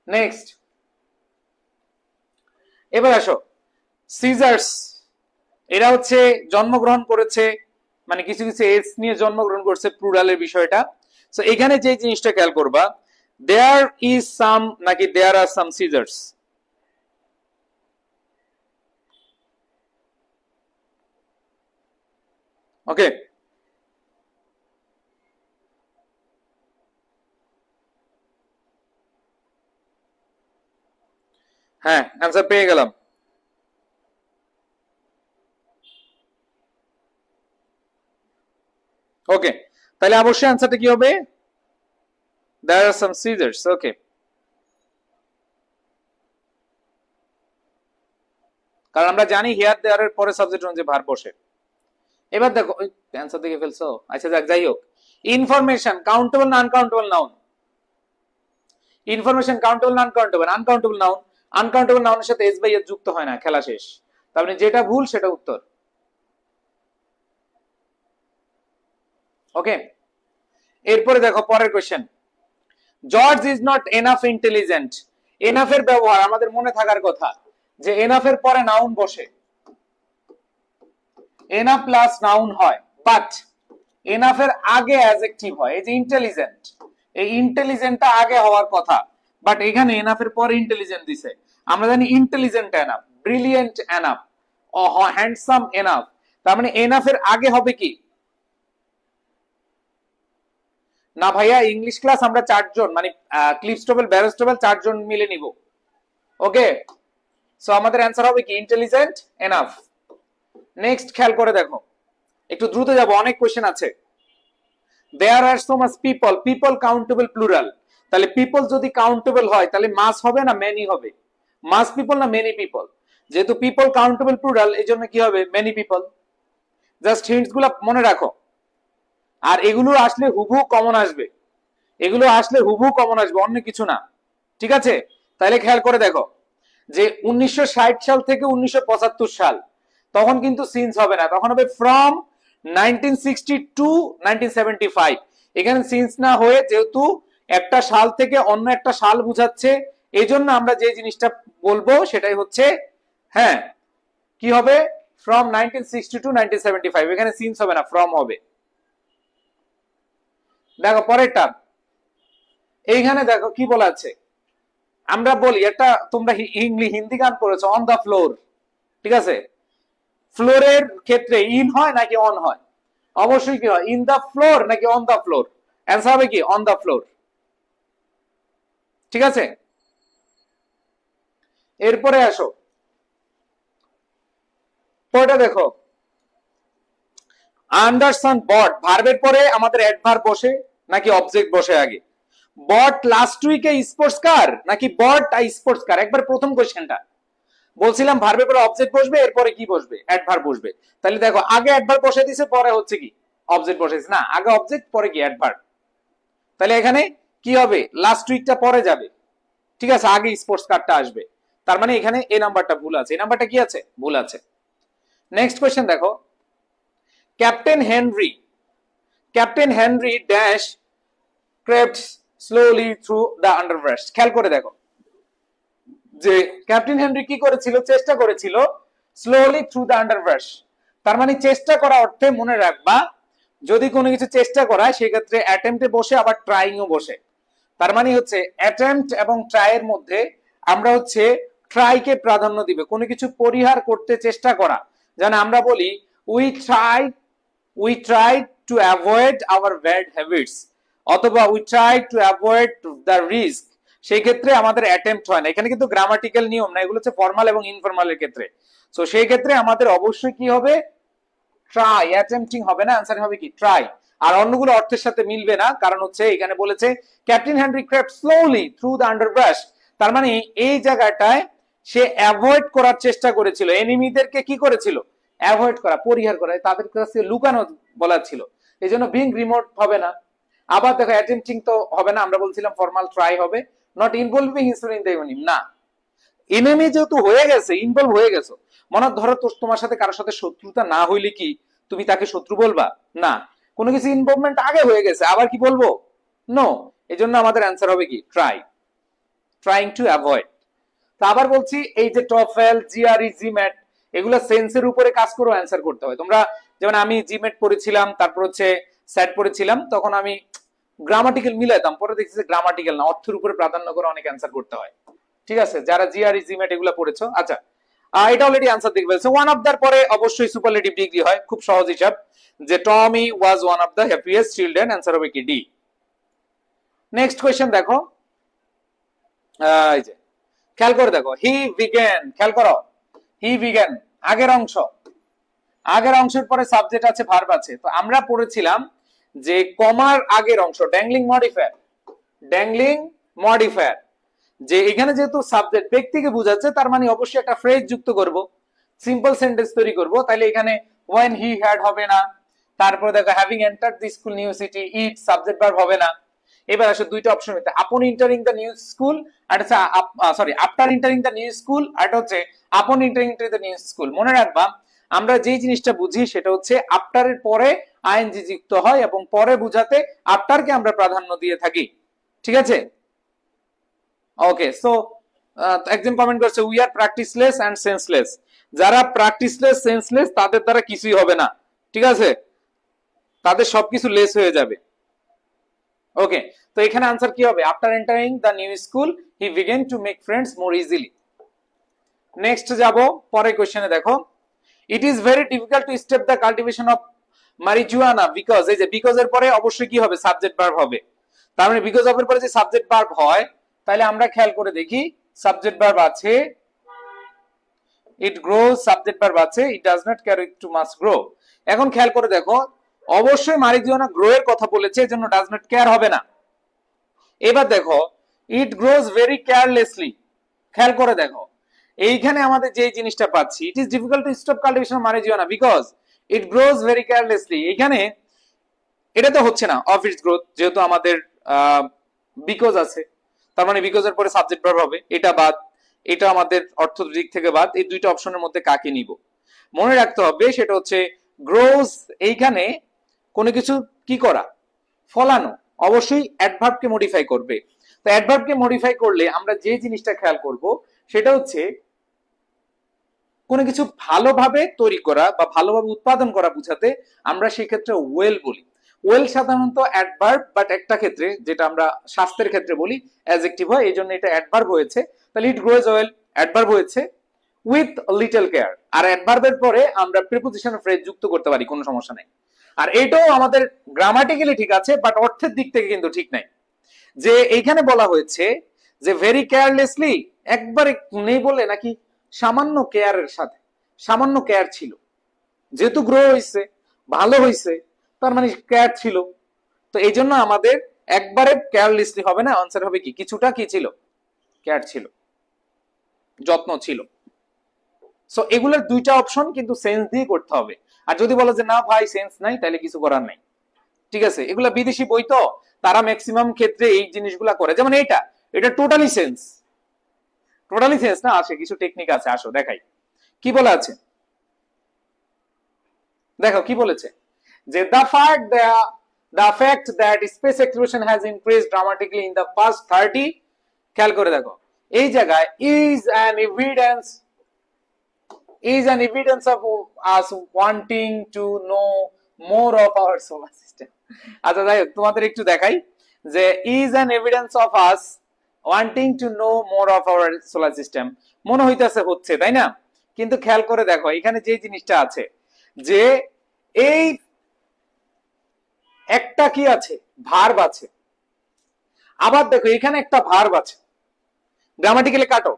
নেক্সট, এবার আসো সিজার্স, এরা হচ্ছে জন্মগ্রহণ করেছে, মানে কিছু কিছু এজ নিয়ে জন্মগ্রহণ করছে, প্লুরালের বিষয়টা। সো এখানে যে জিনিসটা খেয়াল করবা, দেয়ার ইজ সাম নাকি দেয়ার আর সাম সিজার্স? ওকে, হ্যাঁ অ্যান্সার পেয়ে গেলাম। ওকে, তাহলে অবশ্যই অ্যান্সারটা কি হবে? there are some scissors. ওকে, কারণ আমরা জানি হিয়ার দেয়ার এর পরে সাবজেক্ট অনুযায়ী ভার্ব বসে। এবার দেখো অ্যান্সার দেখে ফেলছো, আচ্ছা যাই হোক, ইনফরমেশন কাউন্টেবল না আনকাউন্টেবল নাউন? ইনফরমেশন কাউন্টেবল না আনকাউন্টেবল? আনকাউন্টেবল নাউন, আনকাউন্টেবল নাউনের সাথে এস বাই এস যুক্ত হয় না, খেলা শেষ। তার মানে যেটা ভুল সেটা উত্তর। ওকে, এরপরে দেখো পরের question, George is not enough intelligent. Enough এর ব্যবহার আমাদের মনে থাকার কথা যে এনাফ এর পরে নাউন বসে, এনাফ প্লাস নাউন হয়, বাট এনাফ এর আগে অ্যাডজেক্টিভ হয়। এই যে ইন্টেলিজেন্ট, এই ইন্টেলিজেন্টটা আগে হওয়ার কথা, বাট এখানে এনাফ এর পরে ইন্টেলিজেন্ট দিছে। আমরা জানি intelligent enough, brilliant enough, handsome enough, তার মানে এনাফ এর আগে হবে কি না ভাইয়া? ইংলিশ ক্লাস আমরা চারজন, মানে ক্লিপস্টোবেল ব্যারোস্টোবেল চারজন মিলে নিব। ওকে, সো আমাদের অ্যান্সার হবে কি ইন্টেলিজেন্ট এনাফ। নেক্সট খেয়াল করে দেখো, একটু দ্রুত যাব, অনেক কোশ্চেন আছে। There are so much people, people countable plural, তাহলে পিপল যদি কাউন্টেবল হয় তাহলে মাস হবে না মেনি হবে? মাস পিপল না মেনি পিপল? যেহেতু পিপল কাউন্টেবল প্লুরাল এই জন্য কি হবে? Many people. জাস্ট হিন্টস গুলা মনে রাখো, আর এগুলো আসলে হুবহু কমন আসবে, এগুলো আসলে হুবহু কমন আসবে, অন্য কিছু না। ঠিক আছে, তাহলে খেয়াল করে দেখো যে 1960 সাল থেকে 1975 সাল, তখন কিন্তু সিন্স হবে না, তখন হবে ফ্রম 1960 টু 1975। এখানে সিন্স না হয়ে যেহেতু একটা সাল থেকে অন্য একটা সাল বুঝাচ্ছে, এই জন্য আমরা যে জিনিসটা বলবো সেটাই হচ্ছে, হ্যাঁ কি হবে? ফ্রম 1960 টু 1975, এখানে সিন্স হবে না, ফ্রম হবে। দেখো পরেরটা, এইখানে দেখো কি বলা আছে, আমরা বলি একটা, তোমরা হিন্দি গান করেছো অন দা ফ্লোর, ঠিক আছে? ফ্লোরের ক্ষেত্রে ইন হয় নাকি অন হয়? অবশ্যই কি হয়? ইন দা ফ্লোর নাকি অন দা ফ্লোর? অ্যান্সার হবে কি অন দা ফ্লোর। ঠিক আছে, এরপরে আসো পরেটা দেখো, আন্ডারসন বট, ভার্বের পরে আমাদের অ্যাডভার্ব বসে নাকি অবজেক্ট বসে আগে? বট লাস্ট উইকে স্পোর্টস কার নাকি বট আ স্পোর্টস কার? একবার প্রথম কোশ্চেনটা বলছিলাম ভার্বের পরে অবজেক্ট বসবে, এরপরে কি বসবে? অ্যাডভার্ব বসবে। তাহলে দেখো আগে অ্যাডভার্ব বসে দিয়েছে, পরে হচ্ছে কি অবজেক্ট বসেছে, না আগে অবজেক্ট পরে কি অ্যাডভার্ব। তাহলে এখানে কি হবে? লাস্ট উইকটা পরে যাবে, ঠিক আছে, আগে স্পোর্টস কারটা আসবে। তার মানে এখানে এই নাম্বারটা ভুল আছে, এই নাম্বারটা কি আছে? ভুল আছে। নেক্সট কোশ্চেন দেখো, captain Henry, captain Henry dash crept slowly through the underbrush. খেয়াল করে দেখো যে ক্যাপ্টেন হেনরি কি করেছিল? চেষ্টা করেছিল স্লোলি থ্রু দ্য আন্ডারব্রাশ। তার মানে চেষ্টা করা অর্থে মনে রাখবা, যদি কোনো কিছু চেষ্টা করা সেক্ষেত্রে অ্যাটেম্পটে বসে আবার ট্রাইং ও বসে। তার মানে হচ্ছে অ্যাটেম্পট এবং ট্রাই এর মধ্যে আমরা হচ্ছে ট্রাইকে প্রাধান্য দিবে, কোনো কিছু পরিহার করতে চেষ্টা করা। যেন আমরা বলি we try to avoid our bad habits, অথবা we try to avoid the risk, সেই ক্ষেত্রে আমাদের অ্যাটেম্প্ট হয় না। এখানে কিন্তু গ্রামাটিক্যাল নিয়ম না, এগুলো হচ্ছে ফর্মাল এবং ইনফর্মালের ক্ষেত্রে। সো সেই ক্ষেত্রে আমাদের অবশ্যই কি হবে, ট্রাই, অ্যাটেম্পটিং হবে না, অ্যান্সার হবে কি ট্রাই। আর অন্যগুলো অর্থের সাথে মিলবে না, কারণ হচ্ছে এখানে বলেছে captain Henry crept slowly through the underbrush, তার মানে এই জায়গাটায় সে অ্যাভয়েড করার চেষ্টা করেছিল, এনিমিদেরকে কি করেছিল, অ্যাভয়েড করা, পরিহার করা, তাদের কাছে লুকানো বলা ছিল, এই জন্য বিং রিমোট হবে না। আবার দেখো অ্যাটেম্পটিং তো হবে না, আমরা বলছিলাম ফর্মাল ট্রাই হবে, not involving history in the enemy, না, এনিমি যেহেতু হয়ে গেছে, ইনভলভ হয়ে গেছো, মনে ধরো তোমার সাথে কারোর সাথে শত্রুতা না হইলে কি তুমি তাকে শত্রু বলবা, না, কোনো কিছু ইনভলভমেন্ট আগে হয়ে গেছে, আবার কি বলবো, নো, এই জন্য আমাদের অ্যান্সার হবে কি ট্রাই, ট্রাইং টু অ্যাভয়েড। তো আবার বলছি এই যে টফেল, জিআরই, জিম্যাট, এগুলো সেন্সের উপরে কাজ করে অ্যান্সার করতে হয়। তোমরা যেমন আমি জিম্যাট পড়েছিলাম, তারপর হচ্ছে স্যাট পড়েছিলাম, তখন আমি গ্রামাটিক্যাল মিলাইতাম, পরে দেখছি যে গ্রামাটিক্যাল না, অর্থের উপরে প্রাধান্য করে অনেক অ্যান্সার করতে হয়। ঠিক আছে, যারা জিআরই, জিম্যাট এগুলো পড়েছো, আচ্ছা এটা অলরেডি অ্যান্সার দেখে ফেলছে। ওয়ান অফ দার পরে অবশ্যই সুপারলেটিভ ডিগ্রি হয়, খুব সহজ হিসাব, যে Tommy was one of the happiest children, answer হবে কি ডি। নেক্সট কোয়েশ্চেন দেখো, এই যে খেয়াল করে দেখো, হি বিগেন, খেয়াল করো, হি বিগেন আগের অংশ, আগের অংশের পরে সাবজেক্ট আছে, ভার্ব আছে। তো আমরা পড়েছিলাম যে কমার আগের অংশ ড্যাংলিং মডিফায়ার, ড্যাংলিং মডিফায়ার, যে এখানে যেহেতু সাবজেক্ট ব্যক্তিকে বোঝাচ্ছে, তার মানে অবশ্যই একটা ফ্রেজ যুক্ত করব, সিম্পল সেন্টেন্স তৈরি করব, তাহলে এখানে when he had হবে না, তারপরে দেখো having entered the school new city, it subject verb হবে না। এবার আসলে দুইটা অপশন হতে, upon entering the new school, আর sorry after entering the new school, আর এটা হচ্ছে upon entering to the new school. মনে রাখবা আমরা যেই জিনিসটা বুঝি সেটা হচ্ছে আফটারের পরে আইএনজি যুক্ত হয় এবং পরে বুঝাতে আফটারকে আমরা প্রাধান্য দিয়ে থাকি, ঠিক আছে। ওকে, সো একজন কমেন্ট করছে উই আর প্র্যাকটিসলেস এন্ড সেন্সলেস, যারা প্র্যাকটিসলেস সেন্সলেস তাদের দ্বারা কিছুই হবে না, ঠিক আছে, তাদের সবকিছু লেস হয়ে যাবে। ওকে, তো এখানে আনসার কি হবে, after entering the new school he began to make friends more easily. Next যাব পরের কোশ্চেনে, দেখো it is very difficult to step the cultivation of marijuana because, এই যে বিকজ এর পরে অবশ্যই কি হবে, সাবজেক্ট ভার্ব হবে, তার মানে বিকজ অফ এর পরে যে সাবজেক্ট ভার্ব হয়, তাহলে আমরা খেয়াল করে দেখি সাবজেক্ট ভার্ব আছে, ইট গ্রোজ, সাবজেক্ট ভার্ব আছে, it does not carry too much grow. এখন খেয়াল করে দেখো অবশ্যই মারিজুয়ানা গ্রো এর কথা বলেছে, এজন্য ডাজ নট কেয়ার হবে না। এবার দেখো ইট গ্রোজ ভেরি কেয়ারলেসলি, খেয়াল করে দেখো এইখানে আমাদের যে জিনিসটা পাচ্ছি, it is difficult to stop cultivation of marijuana because it grows very carelessly, এখানে এটা তো হচ্ছে না অফ ইটস গ্রোথ, যেহেতু আমাদের বিকজ আছে, তার মানে বিকজ এর পরে সাবজেক্ট ভার্ব হবে, এটা বাদ, এটা আমাদের অর্থ দিক থেকে বাদ, এই দুইটা অপশনের মধ্যে কাকে নিব মনে রাখতে হবে, সেটা হচ্ছে গ্রোজ, এইখানে কোনো কিছু কি করা, ফলানো, অবশ্যই অ্যাডভার্বকে মডিফাই করবে। তো অ্যাডভার্বকে মডিফাই করলে আমরা যে জিনিসটা খেয়াল করব সেটা হচ্ছে কোনো কিছু ভালোভাবে তৈরি করা বা ভালোভাবে উৎপাদন করা বোঝাতে আমরা সেই ক্ষেত্রে ওয়েল বলি। ওয়েল সাধারণত অ্যাডভার্ব, বাট একটা ক্ষেত্রে যেটা আমরা স্বাস্থ্যের ক্ষেত্রে বলি অ্যাডজেক্টিভ হয়, এই জন্য এটা অ্যাডভার্ব হয়েছে, তাহলে ইট গ্রোজ ওয়েল অ্যাডভার্ব হয়েছে উইথ লিটল কেয়ার, আর অ্যাডভার্বের পরে আমরা প্রিপোজিশন ফ্রেজ যুক্ত করতে পারি, কোনো সমস্যা নেই। আর এটাও আমাদের গ্রামাটিক্যালি ঠিক আছে, বাট অর্থের দিক থেকে কিন্তু ঠিক নাই। যে এইখানে বলা হয়েছে যে ভেরি কেয়ারলেসলি, একবারে নেই বলে নাকি সামান্য কেয়ারের সাথে, সামান্য কেয়ার ছিল, যেহেতু গ্রো হয়েছে, ভালো হয়েছে, তার মানে কেয়ার ছিল, তো এই জন্য আমাদের একবারে কেয়ারলেসলি হবে না, আনসার হবে কি কিছুটা কি ছিল, কেয়ার ছিল, যত্ন ছিল। সো এগুলোর দুইটা অপশন কিন্তু সেন্স দিয়ে করতে হবে, আর যদি বলো যে না ভাই সেন্স নাই, তাহলে কিছু করার নাই, ঠিক আছে। এগুলা বিদেশি বই তো, তারা ম্যাক্সিমাম ক্ষেত্রে এই জিনিসগুলা করে, যেমন এটা টোটালি সেন্স, টোটালি সেন্স না, আসে কিছু টেকনিক আছে, আসো দেখাই কি বলা আছে। দেখো কি বলেছে, যে the fact that space exploration has increased dramatically in the past 30, খেয়াল করে দেখো এই জায়গায় is an evidence of us wanting to know more of our solar system। আচ্ছা যাই হোক, তোমাদের একটু দেখাই যে is an evidence of us wanting to know more of our solar system, মনে হইতেছে হচ্ছে, তাই না, কিন্তু খেয়াল করে দেখো এখানে যে জিনিসটা আছে, যে এই একটা কি আছে, ভার্ব আছে, আবার দেখো এখানে একটা ভার্ব আছে, গ্রামাটিক্যালি কাটো,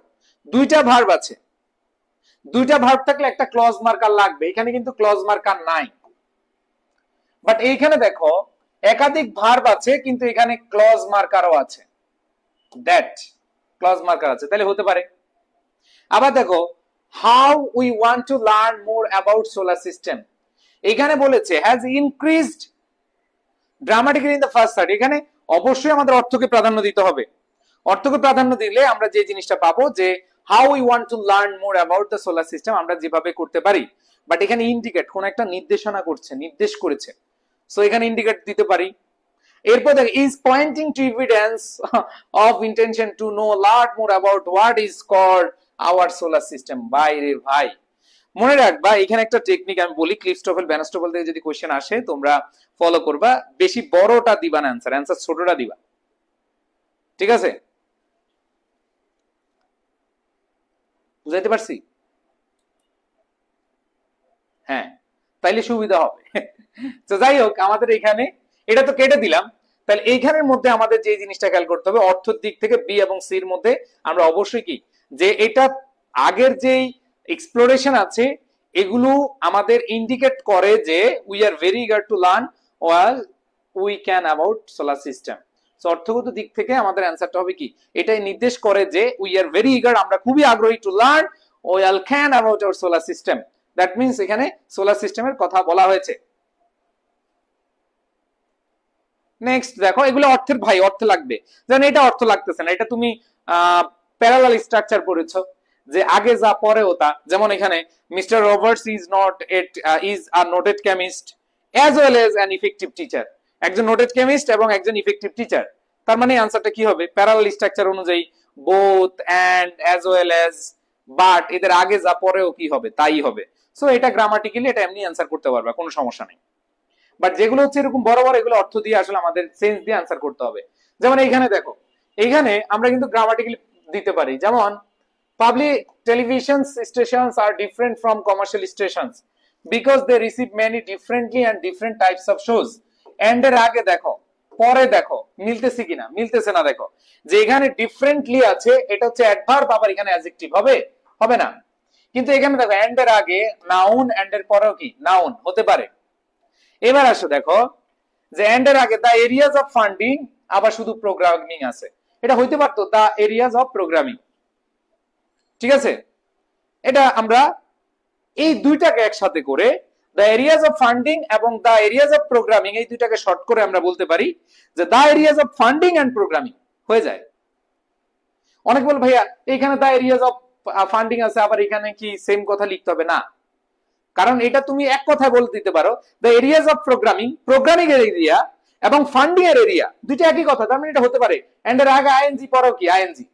দুইটা ভার্ব আছে, দুইটা ভার্ব থাকলে একটা ক্লজ মার্কার লাগবে, এখানে কিন্তু ক্লজ মার্কার নাই। বাট এইখানে দেখো একাধিক ভার্ব আছে কিন্তু এখানে ক্লজ মার্কারও আছে, দ্যাট ক্লজ মার্কার আছে, তাহলে হতে পারে। আবার দেখো how we want to learn more about solar system, এখানে বলেছে has increased dramatically in the first third, এখানে অবশ্যই আমাদের অর্থকে প্রাধান্য দিতে হবে। অর্থকে প্রাধান্য দিলে আমরা যে জিনিসটা পাবো যে how we want to learn more about the solar system আমরা যেভাবে করতে পারি, বাট এখানে ইন্ডিকেট কোন একটা নির্দেশনা করছে, নির্দেশ করেছে, সো এখানে ইন্ডিকেট দিতে পারি। এরপর দেখ is pointing to evidence of intention to know lot more about what is called our solar system. বাইরে ভাই মনে রাখবা এখানে একটা টেকনিক আমি বলি, ক্লিপস্টফেল ব্যানস্টফেল থেকে যদি কোশ্চেন আসে তোমরা ফলো করবা, বেশি বড়টা দিবা না অ্যান্সার, অ্যান্সার ছোটটা দিবা, ঠিক আছে? বুঝাইতে পারছি? হ্যাঁ, তাইলে সুবিধা হবে। তো যাই হোক আমাদের এখানে এটা তো কেটে দিলাম, তাহলে এইখানের মধ্যে আমাদের যে জিনিসটা খেয়াল করতে হবে অর্থের দিক থেকে বি এবং সির মধ্যে আমরা অবশ্যই কি যে এটা আগের যেই এক্সপ্লোরেশন আছে এগুলো আমাদের ইন্ডিকেট করে যে we are very eager to learn all we can about solar system. So অর্থগত দিক থেকে আমাদের অ্যান্সারটা হবে কি, এটাই নির্দেশ করে যে উই আর ভেরি ইগার, আমরা খুবই আগ্রহী two learn wall can about our solar system. That means এখানে সোলার সিস্টেমের কথা বলা হয়েছে। নেক্সট দেখো এগুলো অর্থের ভাই অর্থ লাগবে, যেন এটা অর্থ লাগতেছে না, এটা তুমি প্যারালাল স্ট্রাকচার পড়েছো যে আগে যা পরেও তা। যেমন এখানে mister Roberts is not is a noted chemist as well as an effective teacher, একজন নোটেড কেমিস্ট এবং একজন ইফেক্টিভ টিচার, তার মানে আনসারটা কি হবে প্যারালাল স্ট্রাকচার অনুযায়ী both and as well as but এদের আগে যা পরেও কি হবে তাই হবে। সো এটা গ্রামাটিক্যালি এটা এমনি অ্যান্সার করতে পারবে, কোনো সমস্যা নেই। বাট যেগুলো হচ্ছে এরকম বড় বড় এগুলো অর্থ দিয়ে আসলে আমাদের সেন্স দিয়ে আনসার করতে হবে। যেমন এইখানে দেখো এইখানে আমরা কিন্তু গ্রামাটিক্যালি দিতে পারি, যেমন public television stations are different from commercial stations because they receive many differently and different types of shows. And এর আগে দেখো পরে দেখো মিলতেছে কিনা, মিলতেছে না। দেখো যে এখানে ডিফারেন্টলি আছে এটা হচ্ছে অ্যাডভার্ব, আবার এখানে অ্যাডজেক্টিভ হবে, হবে না। কিন্তু এখানে দেখো এন্ড এর আগে নাউন, এন্ড এর পরেও কি নাউন হতে পারে। এবার আসো দেখো যে এন্ড এর আগে দা এরিয়াজ অফ ফান্ডিং আবার শুধু প্রোগ্রামিং আছে, এটা হইতে পারতো দা এরিয়াজ অফ প্রোগ্রামিং, ঠিক আছে? এটা আমরা এই দুইটাকে একসাথে করে দা এরিয়াজ অফ ফান্ডিং এবং দা এরিয়াজ অফ প্রোগ্রামিং এই দুইটাকে শর্ট করে আমরা বলতে পারি যে the areas of funding and programming হয়ে যায়। অনেক বল ভাইয়া এইখানে দা এরিয়াজ অফ ফান্ডিং আছে আবার এখানে কি সেম কথা লিখতে হবে? না, কারণ এটা তুমি এক কথায় বলে দিতে পারো the areas of programming, programming এর এরিয়া এবং ফান্ডিং এর এরিয়া দুইটা একই কথা, তার মানে এটা হতে পারে এন্ড এর আগে আইএনজি পরেও কি আইএনজি।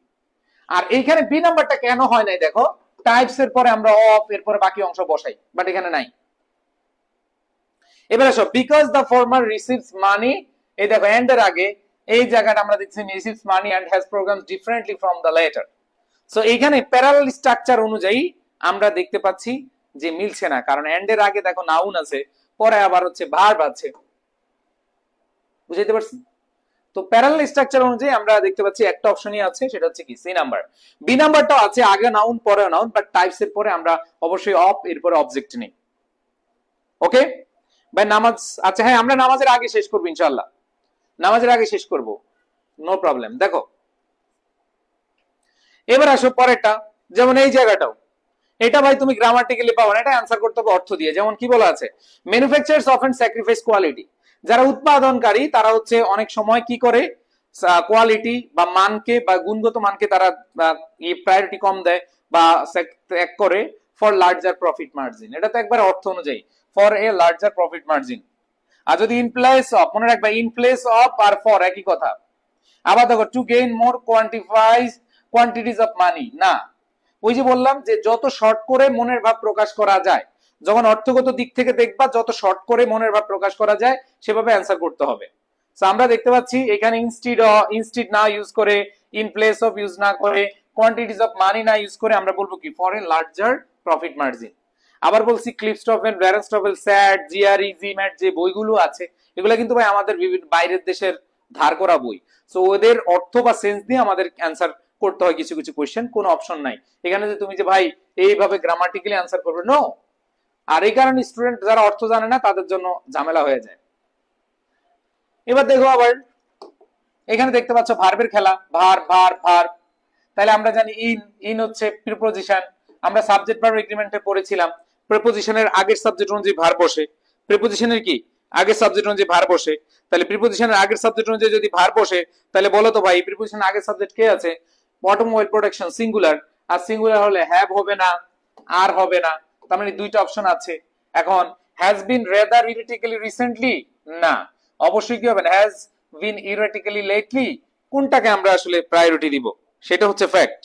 আর এইখানে বি নাম্বারটা কেন হয় নাই দেখো, টাইপস এর পরে আমরা অফ এর পরে বাকি অংশ বসাই, বাট এখানে নাই। এবার আসো because the former receives money, এই দেখো এন্ড এর আগে এই জায়গাটা আমরা দেখছি receives money and has programs differently from the latter. So এইখানে প্যারালাল স্ট্রাকচার অনুযায়ী আমরা দেখতে পাচ্ছি যে মিলছে না, কারণ এন্ড এর আগে দেখো নাউন আছে পরে আবার হচ্ছে ভার্ব আছে, বুঝাইতে পারছি? তো প্যারালাল স্ট্রাকচার অনুযায়ী আমরা দেখতে পাচ্ছি একটা অপশনই আছে, সেটা হচ্ছে কি সি নাম্বার। বি নাম্বারটাও আছে আগে নাউন পরে নাউন, বাট টাইপস এর পরে আমরা অবশ্যই অফ এরপরে অবজেক্ট নেই। ওকে ভাই নামাজ, আচ্ছা হ্যাঁ আমরা নামাজের আগে শেষ করবো ইনশাআল্লাহ, নামাজের আগে শেষ করব, নো প্রবলেম। দেখো এবার আসো পরেরটা, যেমন এই জায়গাটাও এটা ভাই তুমি গ্রামাটিক্যালি পাবো না, এটা অ্যান্সার করতে হবে অর্থ দিয়ে। যেমন কি বলা আছে ম্যানুফ্যাকচারার্স অফেন স্যাক্রিফাইস কোয়ালিটি, যারা উৎপাদনকারী তারা হচ্ছে অনেক সময় কি করে কোয়ালিটি বা মানকে বা গুণগত মানকে তারা প্রায়োরিটি কম দেয় বা ত্যাগ করে ফর লার্জার প্রফিট মার্জিন। এটা তো একবার অর্থ অনুযায়ী for a larger profit margin. আর যদি ইন প্লেস অফ, মনে রাখবা ইন প্লেস অফ আর ফর একই কথা। আবার দেখো to gain more quantifies quantities of money, না ওই যে বললাম যে যত শর্ট করে মনের ভাব প্রকাশ করা যায়, যখন অর্থগত দিক থেকে দেখবা যত শর্ট করে মনের ভাব প্রকাশ করা যায় সেভাবে অ্যান্সার করতে হবে। সো আমরা দেখতে পাচ্ছি এখানে ইনস্টিড না ইউজ করে, ইন প্লেস অফ ইউজ না করে, কোয়ান্টিটিজ অফ মানি না ইউজ করে আমরা বলবো কি for a larger profit margin. আবার বলছি ক্লিপস্টফেল, ব্যারেনস্টফেল, স্যাট, জিআরই, জিম্যাট যে বইগুলো আছে এগুলো কিন্তু ভাই আমাদের বিভিন্ন বাইরের দেশের ধার করা বই। সো ওদের অর্থ বা সেন্স দিয়ে আমাদের অ্যান্সার করতে হয় কিছু কিছু কোয়েশ্চেন, কোনো অপশন নাই এখানে যে তুমি যে ভাই এইভাবে গ্রামাটিক্যালি অ্যান্সার করবে, নো। আর এই কারণে স্টুডেন্ট যারা অর্থ জানে না তাদের জন্য ঝামেলা হয়ে যায়। এবার দেখো আবার এখানে দেখতে পাচ্ছ ভার্বের খেলা, ভার ভার ভার। তাহলে আমরা জানি ইন, ইন হচ্ছে প্রিপোজিশন। আমরা সাবজেক্ট ভার্ব এগ্রিমেন্টে পড়েছিলাম প্রিপোজিশনের আগের সাবজেক্ট অনুযায়ী ভার বসে। প্রিপোজিশনের কি আগের সাবজেক্ট অনুযায়ী ভার বসে। তাহলে প্রিপোজিশনের আগের সাবজেক্ট অনুযায়ী যদি ভার বসে, তাহলে বলো তো ভাই প্রিপোজিশনের আগের সাবজেক্ট কে আছে? Automobile production singular. আর সিঙ্গুলার হলে হ্যাভ হবে না, আর হবে না। তার মানে দুইটা অপশন আছে। এখন হ্যাজ বিন রেদার ইরিটিক্যালি রিসেন্টলি, না, অবশ্যই কি হবে না, হ্যাজ বিন ইরিটিক্যালি লেটলি। কোনটাকে আমরা আসলে প্রায়োরিটি দিব, সেটা হচ্ছে ফ্যাক্ট।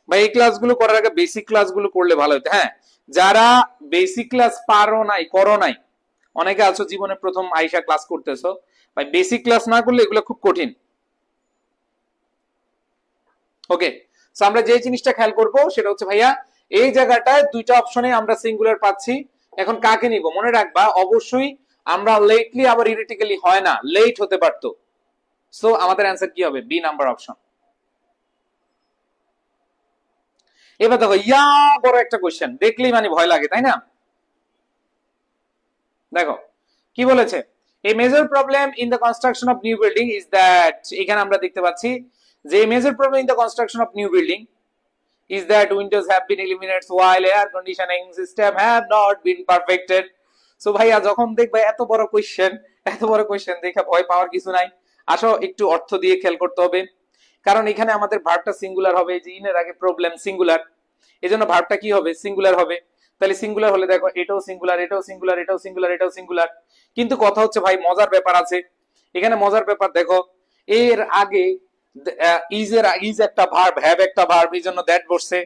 ভাই এই ক্লাসগুলো করার আগে বেসিক ক্লাসগুলো করলে ভালো হতো। হ্যাঁ, যারা বেসিক ক্লাস পারো নাই, করো নাই, অনেকে আছো জীবনে প্রথম আইসা ক্লাস করতেছো, ভাই বেসিক ক্লাস না করলে এগুলো খুব কঠিন। ওকে, সো আমরা যে জিনিসটা খেয়াল করব সেটা হচ্ছে ভাইয়া এই জায়গাটায় দুইটা অপশনে আমরা সিঙ্গুলার পাচ্ছি। এখন কাকে নিব মনে রাখবা, অবশ্যই আমরা লেটলি আবার ইরিটিক্যালি হয় না, লেট হতে পারতো। সো আমাদের অ্যান্সার কি হবে? B number option. এবার দেখো ইয়া বড় একটা কোশ্চেন, দেখলেই মানে ভয় লাগে, তাই না? দেখো কি বলেছে, a major problem in the construction of new building is that, এখানে আমরা দেখতে পাচ্ছি যে major problem in the construction of new building is that windows have been eliminated while air conditioning system have not been perfected. So ভাইয়া যখন দেখবে এত বড় কোশ্চেন, এত বড় কোশ্চেন দেখে ভয় পাওয়ার কিছু নাই। আসো একটু অর্থ দিয়ে খেয়াল করতে হবে, কারণ এখানে আমাদের ভার্বটা সিঙ্গুলার হবে, যে ইনের আগে প্রবলেম সিঙ্গুলার, এজন্য ভার্বটা কি হবে? সিঙ্গুলার হবে। তাহলে সিঙ্গুলার হলে দেখো এটাও সিঙ্গুলার, এটাও সিঙ্গুলার, এটাও সিঙ্গুলার, এটাও সিঙ্গুলার। কিন্তু কথা হচ্ছে ভাই মজার ব্যাপার আছে এখানে, মজার ব্যাপার দেখো এর আগে ইজ একটা ভার্ব, হ্যাভ একটা ভার্ব, এই জন্য দ্যাট বসছে।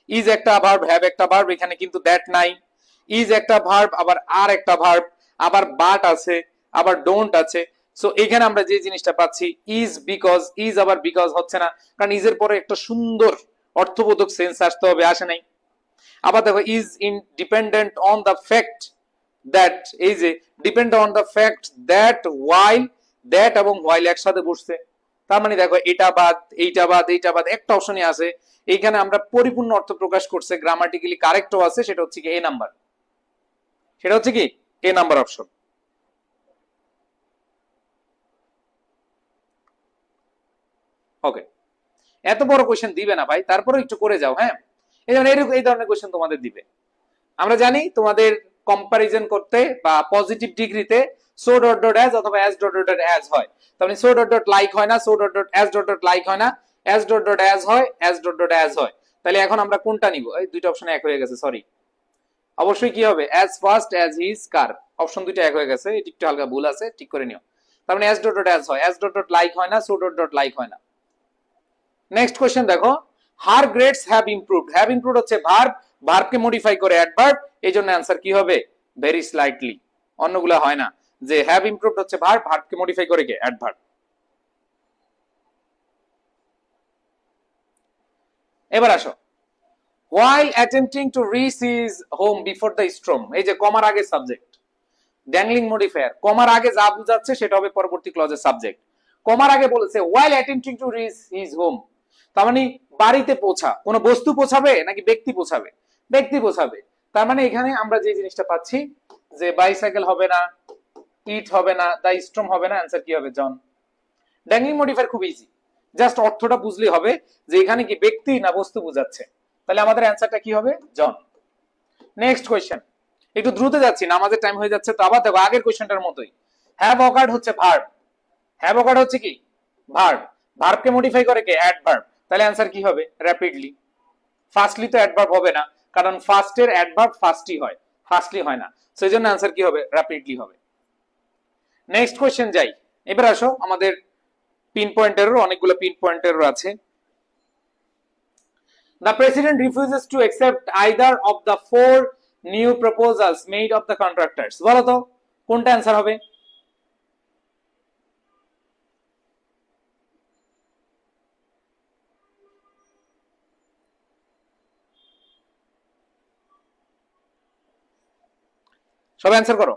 ইজ একটা ভার্ব, হ্যাভ একটা ভার্ব, এখানে কিন্তু দ্যাট নাই। ইজ একটা ভার্ব, আবার আর একটা ভার্ব, আবার বাট আছে, আবার ডোন্ট আছে। সো এখানে আমরা যে জিনিসটা পাচ্ছি ইজ বিকজ, ইজ আবার বিকজ হচ্ছে না, কারণ ইজের পরে একটা সুন্দর অর্থবোধক সেন্স আসতে হবে, আসে নাই। আবার দেখো is in dependent on the fact that, এই যে depend on the fact that while, that এবং ওয়াইল একসাথে বসছে। তার মানে দেখো এটা বাদ, এইটা বাদ, এইটা বাদ, একটা অপশনই আছে। এইখানে আমরা পরিপূর্ণ অর্থ প্রকাশ করছে, গ্রামাটিক্যালি কারেক্টও আছে, সেটা হচ্ছে কি এ নাম্বার, সেটা হচ্ছে কি এ নাম্বার অপশন। ওকে, এত বড় কোশ্চেন দিবে না ভাই, তারপরে একটু করে যাও। হ্যাঁ, এই জন্য এই ধরনের কোশ্চেন তোমাদের দিবে। আমরা জানি তোমাদের কম্পারিজন করতে বা পজিটিভ ডিগ্রিতে সো ডট ডট অ্যাজ অথবা অ্যাজ ডট ডট অ্যাজ হয়। তার মানে সো ডট ডট লাইক হয় না, so dot dot as dot dot like হয় না, অ্যাজ ডট ডট অ্যাজ হয়, অ্যাজ ডট ডট অ্যাজ হয়। তাহলে এখন আমরা কোনটা নিব? এই দুইটা অপশন এক হয়ে গেছে, সরি। অবশ্যই কি হবে? অ্যাজ ফার্স্ট অ্যাজ হিজ কার, অপশন দুইটা এক হয়ে গেছে, এটি একটু হালকা ভুল আছে, ঠিক করে নিও। তার মানে অ্যাজ ডট ডট অ্যাজ হয়, অ্যাজ ডট ডট লাইক হয় না, সো ডট ডট লাইক হয় না। নেক্সট কোশ্চেন দেখো, her grades have improved. Have improved হচ্ছে ভার্ব, ভার্বকে মডিফাই করে অ্যাডভার্ব, এই জন্য অ্যান্সার কি হবে? Very slightly. অন্যগুলা হয় না, যে হ্যাভ ইমপ্রুভড হচ্ছে ভার্ব, ভার্বকে মডিফাই করে কে? অ্যাডভার্ব। এবার আসো, while attempting to reach his home before the storm, এই যে কমার আগে সাবজেক্ট, ড্যাংলিং মডিফায়ার, কমার আগে যা বুঝাচ্ছে সেটা হবে পরবর্তী ক্লজের সাবজেক্ট। কমার আগে বলেছে while attempting to reach his home, তার মানে বাড়িতে পৌঁছা, কোন বস্তু পৌঁছাবে নাকি ব্যক্তি পৌঁছাবে? ব্যক্তি পৌঁছাবে। তার মানে এখানে আমরা যে জিনিসটা পাচ্ছি যে বাইসাইকেল হবে না, ইট হবে না, দা স্ট্রম হবে না, অ্যান্সার কি হবে? জন। ড্যাংলিং মডিফায়ার খুব ইজি, জাস্ট অর্থটা বুঝলেই হবে যে এখানে কি ব্যক্তি না বস্তু বোঝাচ্ছে। তাহলে আমাদের অ্যান্সারটা কি হবে? জন। নেক্সট কোয়েশ্চেন, একটু দ্রুত যাচ্ছি, নামাজের টাইম হয়ে যাচ্ছে। তো আবার দেখো আগের কোয়েশ্চেনটার মতোই, হ্যাভ অকার্ড হচ্ছে ভার্ব, হ্যাভ অকার্ড হচ্ছে কি? ভার্ব, ভার্বকে মডিফাই করে কে? অ্যাডভার্ব। তাহলে অ্যান্সার কি হবে? র্যাপিডলি। ফার্স্টলি তো অ্যাডভার্ব হবে না, কারণ ফার্স্টের অ্যাডভার্ব ফার্স্টই হয়, ফার্স্টলি হয় না। সেই জন্য অ্যান্সার কি হবে? র্যাপিডলি হবে। নেক্সট কোয়েশ্চেন যাই। এবার আসো আমাদের পিন পয়েন্টেরও অনেকগুলো পিন পয়েন্টেরও আছে। The president refuses to accept either of the four new proposals made of the contractors. বলো তো কোনটা অ্যান্সার হবে? সবাই অ্যান্সার করো।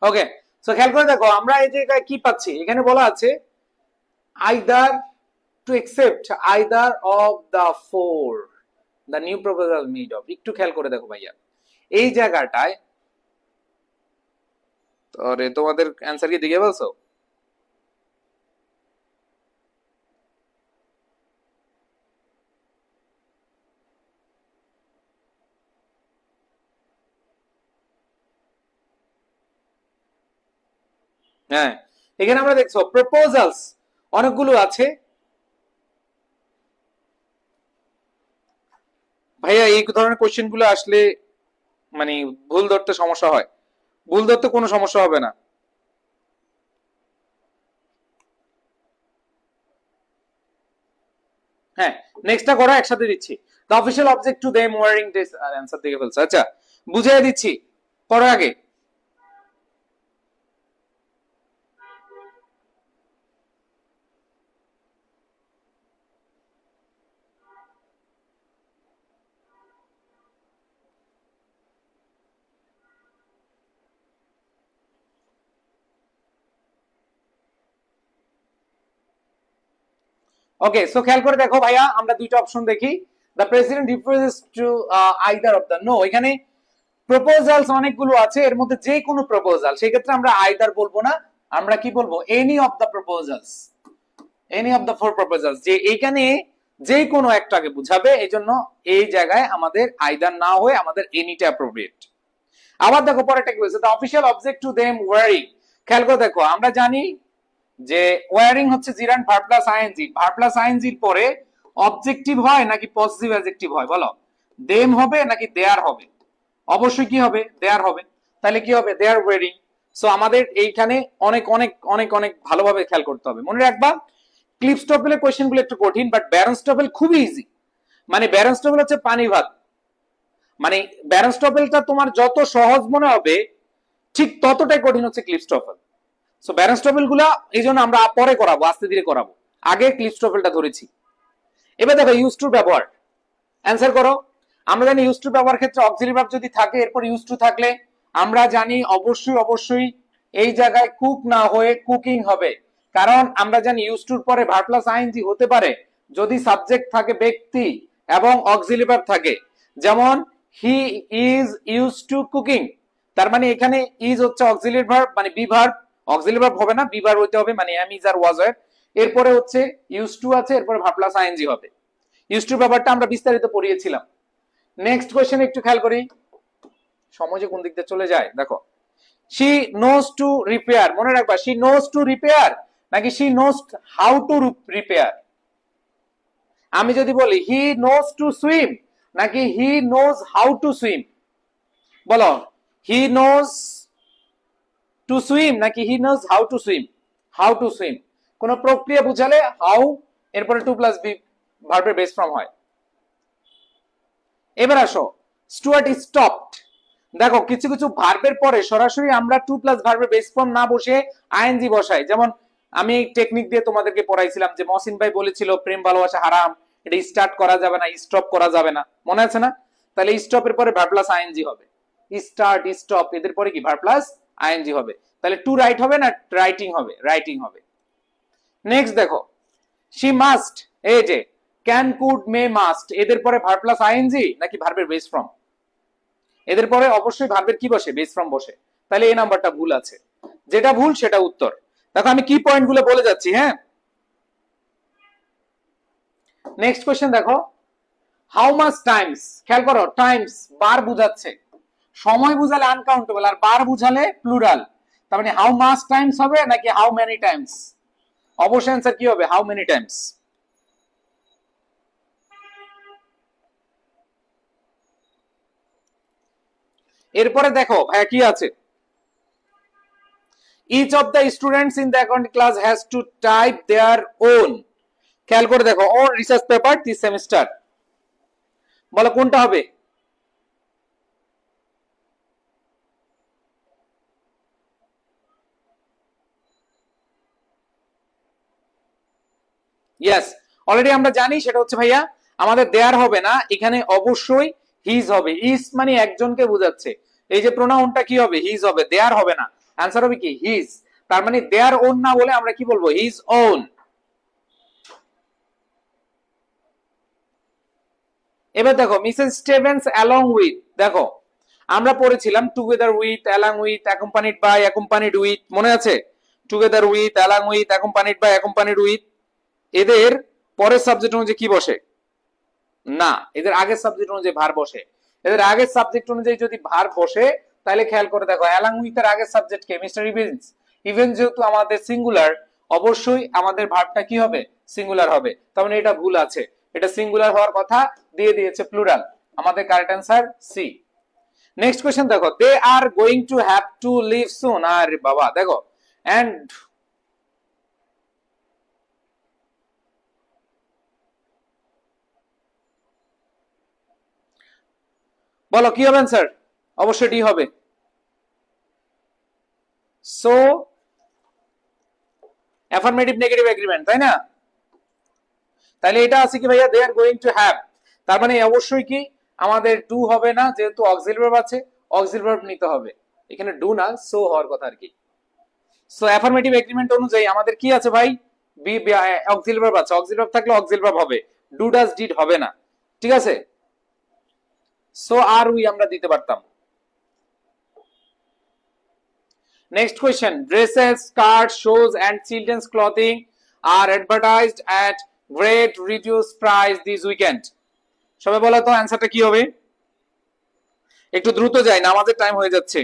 ওকে, সো খেয়াল করে দেখো আমরা এই জায়গায় কি পাচ্ছি, এখানে বলা আছে either to accept either of the four the new proposal made of. একটু খেয়াল করে দেখো ভাইয়া এই জায়গাটায়, আরে তোমাদের অ্যান্সার কি দিকে বলছো? হ্যাঁ, এখানে আমরা দেখছো প্রপোজালস অনেকগুলো আছে ভাইয়া। এই ধরনের কোশ্চেন গুলো আসলে মানে ভুল ধরতে সমস্যা হয়, ভুল ধরতে কোনো সমস্যা হবে না। হ্যাঁ, নেক্সটটা করো, একসাথে দিচ্ছি। The official object to them wearing this, আর অ্যানসার দিকে ফেলছে। আচ্ছা বুঝিয়ে দিচ্ছি, করো আগে। ওকে, সো খেয়াল করে দেখো ভাইয়া আমরা দুইটা অপশন দেখি। The president refuses to either of the, no, এখানে প্রপোজালস অনেকগুলো আছে, এর মধ্যে যে কোনো প্রপোজাল, সেই ক্ষেত্রে আমরা আইদার বলবো না, আমরা কি বলবো, any of the proposals, any of the four proposals, যে এইখানে যে কোনো একটাকে বুঝাবে, এই জন্য এই জায়গায় আমাদের আইদার না হয়ে আমাদের এনিটা অ্যাপ্রোপ্রিয়েট। আবার দেখো পরেরটা কি বলছে, the official object to them wearing. খেয়াল করে দেখো আমরা জানি যে ওয়ারিং হচ্ছে gerund verb plus ING, verb plus আইএনজির পরে অবজেক্টিভ হয় নাকি পজিটিভ অ্যাডজেক্টিভ হয় বলো? দেম হবে নাকি দেয়ার হবে? অবশ্যই কি হবে, দেয়ার হবে। তাহলে কি হবে, দেয়ার ওয়ারিং। সো আমাদের এইখানে অনেক অনেক অনেক অনেক ভালোভাবে খেয়াল করতে হবে। মনে রাখবা ক্লিপস্টপেলের কোয়েশ্চেন গুলো একটু কঠিন, বাট ব্যারনস্টপেল খুবই ইজি। মানে ব্যারনস্টপেল হচ্ছে পানি ভাত, মানে ব্যারনস্টপেলটা তোমার যত সহজ মনে হবে ঠিক ততটাই কঠিন হচ্ছে ক্লিপস্টপেল। সো ব্যারনস্টপেল গুলা এই জন্য আমরা পরে করাবো, আস্তে ধীরে করাবো, আগে ক্লিপস্টপেলটা ধরেছি। এবার দেখো ইউজ টু ব্যবহার, অ্যান্সার করো। আমরা জানি ইউজ টু ব্যবহার ক্ষেত্রে অক্সিলারি ভার্ব যদি থাকে এরপর ইউজ টু থাকলে আমরা জানি অবশ্যই অবশ্যই এই জায়গায় কুক না হয়ে কুকিং হবে, কারণ আমরা জানি ইউজ টুর পরে ভার্ব প্লাস আইএনজি হতে পারে যদি সাবজেক্ট থাকে ব্যক্তি এবং অক্সিলারি ভার্ব থাকে। যেমন he is use to cooking, তার মানে এখানে ইজ হচ্ছে অক্সিলারি ভার্ব, মানে বি ভার্ব, অক্সিলারি ভার্ব হবে না, বি ভার্ব হতে হবে, মানে এম ইজ আর ওয়াজ এর। এরপরে হচ্ছে ইউজ টু আছে, এরপরে ভার্ব প্লাস আইএনজি হবে। ইউজ টু ব্যাপারটা আমরা বিস্তারিত পড়িয়েছিলাম। নেক্সট কোশ্চেন একটু খেয়াল করি, সময় যে কোন দিক দিয়ে চলে যায় দেখো। শি নোজ টু রিপেয়ার, মনে রাখবা শি নোজ টু রিপেয়ার নাকি she knows how to repair? আমি যদি বলি হি নোজ টু সুইম নাকি he knows how to swim, বলো হি নোজ টু সুইম নাকি he knows how to swim? How to swim. কোন প্রক্রিয়া বুঝালে হাউ এরপরে টু প্লাস বি ভার্বের বেস ফর্ম হয়। এবার আসো স্টুয়ার্ট স্টপড, দেখো কিছু কিছু ভার্বের পরে সরাসরি আমরা টু প্লাস ভার্বের বেস ফর্ম না বসে আইএনজি বসাই। যেমন আমি টেকনিক দিয়ে তোমাদেরকে পড়াইছিলাম যে মহসিন ভাই বলেছিল প্রেম ভালোবাসা হারাম, এটা স্টার্ট করা যাবে না, স্টপ করা যাবে না, মনে আছে না? তাহলে স্টপের পরে ভার্ব প্লাস আইএনজি হবে, স্টার্ট স্টপ এদের পরে কি ভার্ব প্লাস আইএনজি হবে। তাহলে টু রাইট হবে না রাইটিং হবে? রাইটিং হবে। নেক্সট দেখো শি মাস্ট, এই যে ক্যান কুড মে মাস্ট এদের পরে ভার্ব প্লাস আইএনজি নাকি ভার্বের বেস ফর্ম? এদের পরে অবশ্যই ভার্বের কি বসে, বেস ফর্ম বসে। তাহলে এই নাম্বারটা ভুল আছে, যেটা ভুল সেটা উত্তর। দেখো আমি কি পয়েন্ট গুলো বলে যাচ্ছি। হ্যাঁ, নেক্সট কোশ্চেন দেখো হাউ মাচ টাইমস, খেয়াল করো টাইমস বার বুঝাচ্ছে, সময় বুঝালে আনকাউন্টেবল আর বার বুঝালে প্লুরাল, তার মানে হাউ মাচ টাইমস হবে নাকি হাউ মেনি টাইমস? অবশ্যই অ্যান্সার কি হবে, হাউ মেনি টাইমস। এরপরে দেখো ভাইয়া কি আছে, each of the students in the accounting class has to type their own, খেয়াল করে দেখো own research paper this semester. বলো কোনটা হবে? ইয়েস, অলরেডি আমরা জানি সেটা হচ্ছে ভাইয়া আমাদের দেয়ার হবে না, এখানে অবশ্যই হিজ হবে। ইজ মানে একজনকে বোঝাচ্ছে, এই যে প্রোনাউনটা কি হবে? হিজ হবে, দেয়ার হবে না। অ্যান্সার হবে কি? হিজ। তার মানে দেয়ার ওন না বলে আমরা কি বলবো? His own. এবার দেখো মিসেস স্টিভেন্স অ্যালং উইথ, দেখো আমরা পড়েছিলাম together with, along with, accompanied by, accompanied with, মনে আছে? Together with, along with, accompanied by, accompanied with, এদের পরের সাবজেক্ট অনুযায়ী কি বসে? না, এদের আগের সাবজেক্ট অনুযায়ী ভার বসে। এদের আগের সাবজেক্ট অনুযায়ী যদি ভার বসে তাহলে খেয়াল করে দেখো, অ্যালং উইথ এর আগের সাবজেক্ট কে? Mister Evans. ইভেন্স যেহেতু আমাদের সিঙ্গুলার, অবশ্যই আমাদের ভার্বটা কি হবে? সিঙ্গুলার হবে। তার মানে এটা ভুল আছে, এটা সিঙ্গুলার হওয়ার কথা, দিয়ে দিয়েছে প্লুরাল। আমাদের correct answer C. Next question দেখো, they are going to have to leave soon. আরে বাবা দেখো, এন্ড বলো কি হবে অ্যান্সার? অবশ্যই ডি হবে। সো অ্যাফার্মেটিভ নেগেটিভ এগ্রিমেন্ট, তাই না? তাহলে এটা আছে কি ভাইয়া? দে আর গোয়িং টু হ্যাভ, তার মানে অবশ্যই কি আমাদের ডু হবে না, যেহেতু অক্সিলারি ভার্ব আছে, অক্সিলারি ভার্ব নিতে হবে। এখানে ডু না, সো হওয়ার কথা আর কি। সো অ্যাফার্মেটিভ এগ্রিমেন্ট অনুযায়ী আমাদের কি আছে ভাই? বি অক্সিলারি ভার্ব আছে, অক্সিলারি ভার্ব থাকলে অক্সিলারি ভার্ব হবে, ডু ডাজ ডিড হবে না। ঠিক আছে, সো আর উই আমরা দিতে পারতাম। Next question, dresses, cards, shows and children's clothing are advertised at great reduced price this weekend. সবাই বলো তো অ্যানসারটা কি হবে? একটু দ্রুত যাই, নামাজের টাইম হয়ে যাচ্ছে।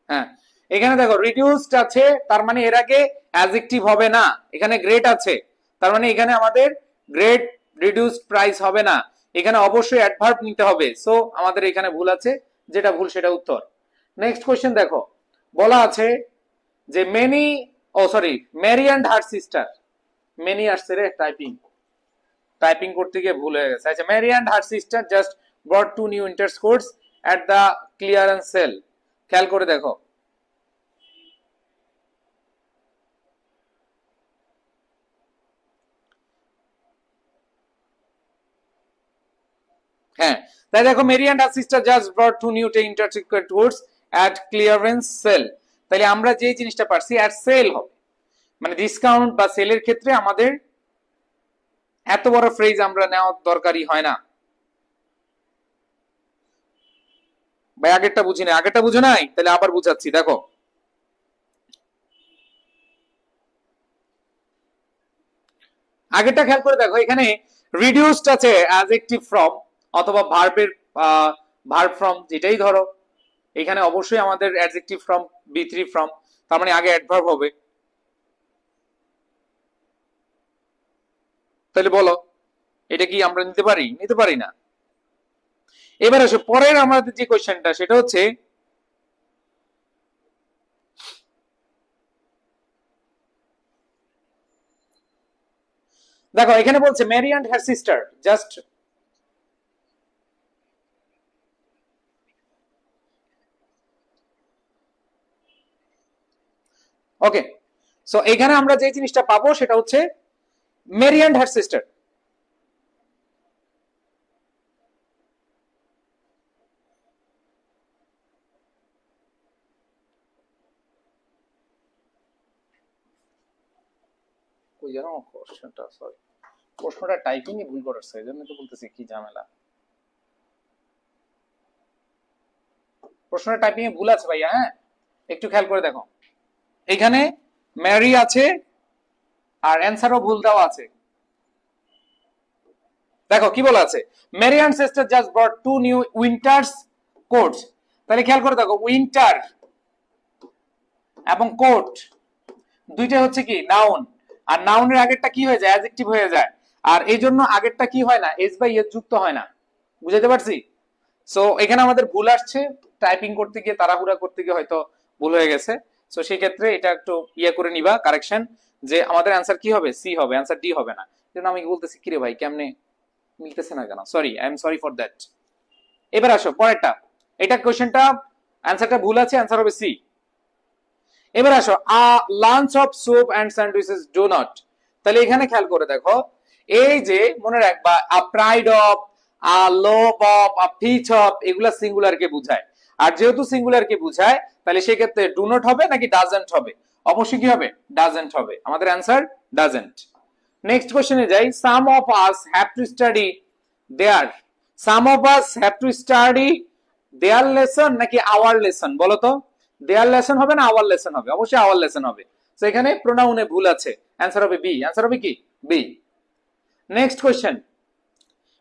হ্যাঁ, এখানে দেখো রিডিউসড আছে, তার মানে এর আগে অ্যাডজেক্টিভ হবে না, এখানে গ্রেট আছে, তার মানে এখানে আমাদের গ্রেট রিডিউসড প্রাইস হবে না, এখানে অবশ্যই অ্যাডভার্ব নিতে হবে। সো আমাদের এখানে ভুল আছে, যেটা ভুল সেটা উত্তর। নেক্সট কোশ্চেন দেখো, বলা আছে যে many, oh sorry, Mary and her sister, many আসছে রে, টাইপিং টাইপিং করতে গিয়ে ভুল হয়ে গেছে। আচ্ছা, Mary and her sister just brought two new winter coats at the clearance sale. খেয়াল করে দেখো, হ্যাঁ তাই দেখো, Mary and her sister just brought two new winter coats at clearance sale. তাহলে আমরা যে জিনিসটা পারছি এট সেল হবে, মানে ডিসকাউন্ট বা সেলের ক্ষেত্রে আমাদের এত বড় ফ্রেজ আমরা নেওয়ার দরকারই হয় না। ভাই আগেরটা বুঝি না, আগেরটা বুঝো নাই, তাহলে আবার বুঝাচ্ছি দেখো। আগেরটা খেয়াল করে দেখো, এখানে রিডিউসড আছে অ্যাডজেক্টিভ ফ্রম অথবা ভার্বের ভার্ব ফ্রম, যেটাই ধরো, এখানে অবশ্যই আমাদের অ্যাডজেক্টিভ ফ্রম, বি3 ফ্রম, তার মানে আগে অ্যাডভার্ব হবে। তাহলে বলো এটা কি আমরা নিতে পারি? নিতে পারি না। এবার আসো পরের আমাদের যে কোশ্চেনটা, সেটা হচ্ছে দেখো, এখানে বলছে Mary and her sister just, okay, so এখানে আমরা যে জিনিসটা পাবো সেটা হচ্ছে মেরি অ্যান্ড হার সিস্টার। কই জানো কোশ্চেনটা, সরি প্রশ্নটা টাইপিং এ ভুল করেছে, এজন্য তো বলতেছি কি ঝামেলা। প্রশ্নটা টাইপিং এ ভুল আছে ভাইয়া, হ্যাঁ একটু খেয়াল করে দেখো, এখানে ম্যারি আছে আর অ্যানসারও ভুল দেওয়া আছে। দেখো কি বলা আছে, Mary and sister just brought two new winters coats. তাহলে খেয়াল করে দেখো, উইন্টার এবং কোট দুইটা হচ্ছে কি নাউন, আর নাউনের আগেরটা কি হয়ে যায়? অ্যাডজেক্টিভ হয়ে যায়, আর এই জন্য আগেরটা কি হয় না? এস বাই এস যুক্ত হয় না। বুঝাতে পারছি? সো এখানে আমাদের ভুল আসছে, টাইপিং করতে গিয়ে, তাড়াহুড়া করতে গিয়ে হয়তো ভুল হয়ে গেছে। সো সেই ক্ষেত্রে এটা একটু ইয়ে করে নিবা কারেকশন, যে আমাদের অ্যান্সার কি হবে, সি হবে, অ্যান্সার ডি হবে না। যেন আমি বলতেছি কিরে ভাই কেমনে মিলতেছে না কেন, sorry, I am sorry for that. এবার আসো পরেরটা, এটা কোশ্চেনটা অ্যান্সারটা ভুল আছে, অ্যান্সার হবে সি। এবার আসো, a lunch of soup and sandwiches do not. তাহলে এখানে খেয়াল করে দেখো, এই যে মনে রাখবা আ প্রাইড অফ, আ লোভ অফ, আ পিচ অফ, এগুলা সিঙ্গুলার কে বোঝায়। আর যেহেতু সিঙ্গুলার কে বোঝায়, তাহলে সেই ক্ষেত্রে ডু নট হবে নাকি ডাজন্ট হবে? অবশ্যই কি হবে, ডাজন্ট হবে। আমাদের অ্যান্সার ডাজন্ট। নেক্সট কোশ্চেনে যাই, some of us have to study their, some of us have to study their lesson নাকি আওয়ার লেসন, বলো তো? দেয়ার লেসন হবে না আওয়ার লেসন হবে? অবশ্যই আওয়ার লেসন হবে। তো এখানে প্রোনাউনে ভুল আছে, অ্যান্সার হবে বি, অ্যান্সার হবে কি, B. Next question,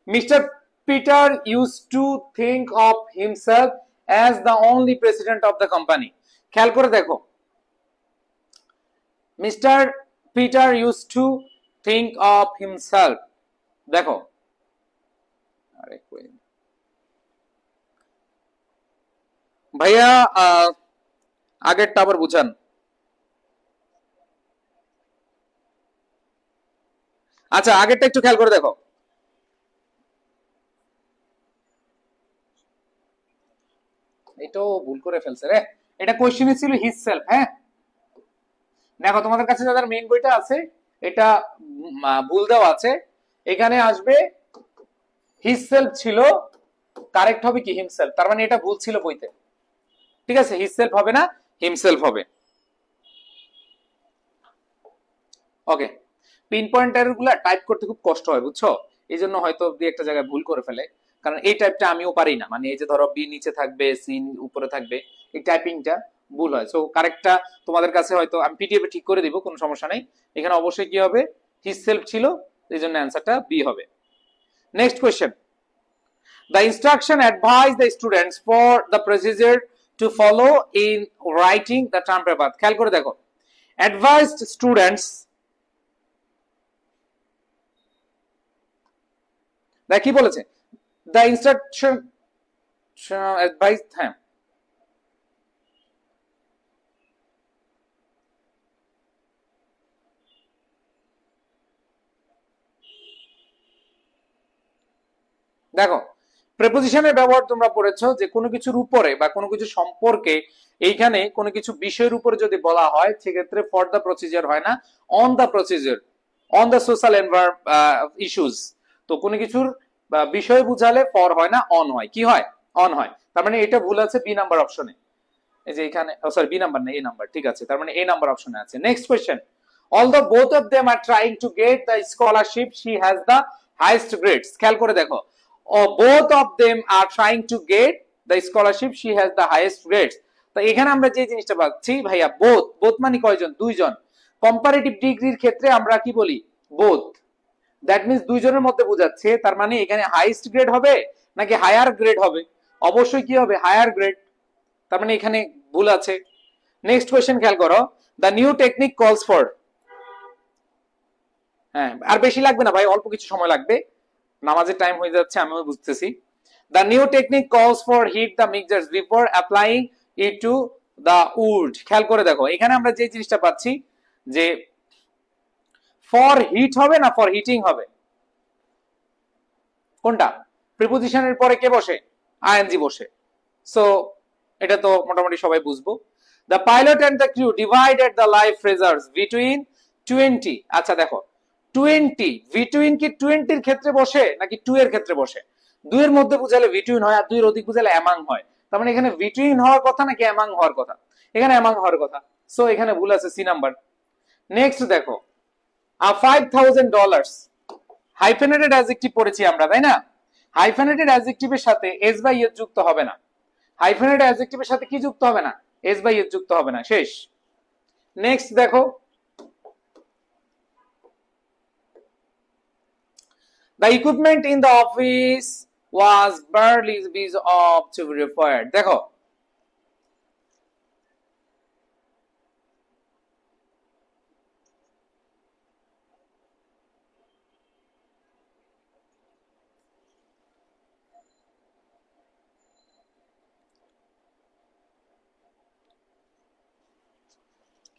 mister Peter use to think of himself as the only president of the company. খেয়াল করে দেখো, mister Peter use to think of himself, দেখো, আরে ভাইয়া আগেরটা আবার বুঝান। আচ্ছা আগেরটা একটু খেয়াল করে দেখো, এটাও ভুল করে ফেলছে রে। এটা কোশ্চেনে ছিল হিজ সেলফ। হ্যাঁ দেখো, তোমাদের কাছে যাদের মেইন বইটা আছে এটা ভুল দেওয়া আছে, এখানে আসবে হিজ সেলফ ছিল, কারেক্ট হবে কি হিমসেলফ, তার মানে এটা ভুল ছিল বইতে। ঠিক আছে, হিজ সেলফ হবে না, হিমসেলফ হবে। ওকে, পিন পয়েন্টার গুলা টাইপ করতে খুব কষ্ট হয় বুঝছো, এই জন্য হয়তো দুই একটা জায়গায় ভুল করে ফেলে, কারণ এই টাইপটা আমিও পারি না। মানে এই যে ধরো বি নিচে থাকবে, সি উপরে থাকবে, এই টাইপিংটা ভুল হয়। সো কারেক্টটা তোমাদের কাছে হয়তো আমি পিডিএফ এ ঠিক করে দিব, কোনো সমস্যা নেই। এখানে অবশ্যই কি হবে, হিজ সেলফ ছিল, এই জন্য অ্যান্সারটা বি হবে। Next question, the instruction advise the students for the procedure to follow in writing the term paper। খেয়াল করে দেখো, advised students, দেখ কি বলেছে, the instruction advice, হ্যাঁ দেখো, প্রেপোজিশনের ব্যবহার তোমরা পড়েছো যে কোনো কিছুর উপরে বা কোনো কিছু সম্পর্কে, এইখানে কোনো কিছু বিষয়ের উপরে যদি বলা হয় সেক্ষেত্রে ফর দ্য প্রসিজার হয় না, on the procedure, on the social issues. তো কোনো কিছুর বিষয় বুঝালে ফর হয় না, অন হয়, কি হয়, অন হয়। তার মানে এটা ভুল আছে বি নাম্বার অপশনে, এই যে এখানে, সরি বি নাম্বার না এ নাম্বার, ঠিক আছে, তার মানে এ নাম্বার অপশনে আছে। Next question, although both of them are trying to get the scholarship she has the highest grades। খেয়াল করে দেখো, both of them are trying to get the scholarship she has the highest grades। তো এখানে আমরা যে জিনিসটা পাচ্ছি ভাইয়া, বোথ, বোথ মানে কয়জন, দুইজন। কম্পারেটিভ ডিগ্রির ক্ষেত্রে আমরা কি বলি, বোথ, দ্যাট মিন্স দুইজনের মধ্যে বোঝাচ্ছে। তার মানে এখানে হাইয়েস্ট গ্রেড হবে নাকি হায়ার গ্রেড হবে, অবশ্যই কি হবে, হায়ার গ্রেড। তার মানে এখানে ভুল আছে। নেক্সট কোয়েশ্চেন খেয়াল করো, the new technique calls for, হ্যাঁ আর বেশি লাগবে না ভাই, অল্প কিছু সময় লাগবে, নামাজের টাইম হয়ে যাচ্ছে আমিও বুঝতেছি। The new technique calls for heat the mixtures before applying it to the wood. খেয়াল করে দেখো, এখানে আমরা যে জিনিসটা পাচ্ছি যে ফর হিট হবে না ফর হিটিং হবে, কোনটা? প্রিপোজিশনের পরে কে বসে, আইএনজি বসে। সো এটা তো মোটামুটি সবাই বুঝবো। The pilot and the crew divided the life reserves between 20। আচ্ছা দেখো, 20 বিটুইন কি 20 এর ক্ষেত্রে বসে নাকি 2 এর ক্ষেত্রে বসে? 2 এর মধ্যে বুঝালে বিটুইন হয়, আর 2 এর অধিক বুঝালে অ্যামাং হয়। তার মানে এখানে বিটুইন হওয়ার কথা নাকি অ্যামাং হওয়ার কথা? এখানে অ্যামাং হওয়ার কথা। সো এখানে ভুল আছে, সি নাম্বার। নেক্সট দেখো, $5,000 হাইফেনেটেড অ্যাডজেক্টিভ পড়েছি আমরা, তাই না? হাইফেনেটেড অ্যাডজেক্টিভের সাথে এস বাই এস যুক্ত হবে না। হাইফেনেটেড অ্যাডজেক্টিভের সাথে কি যুক্ত হবে না, এস বাই এস যুক্ত হবে না, শেষ। নেক্সট দেখো, the equipment in the office was barely busy of to be repaired। দেখো,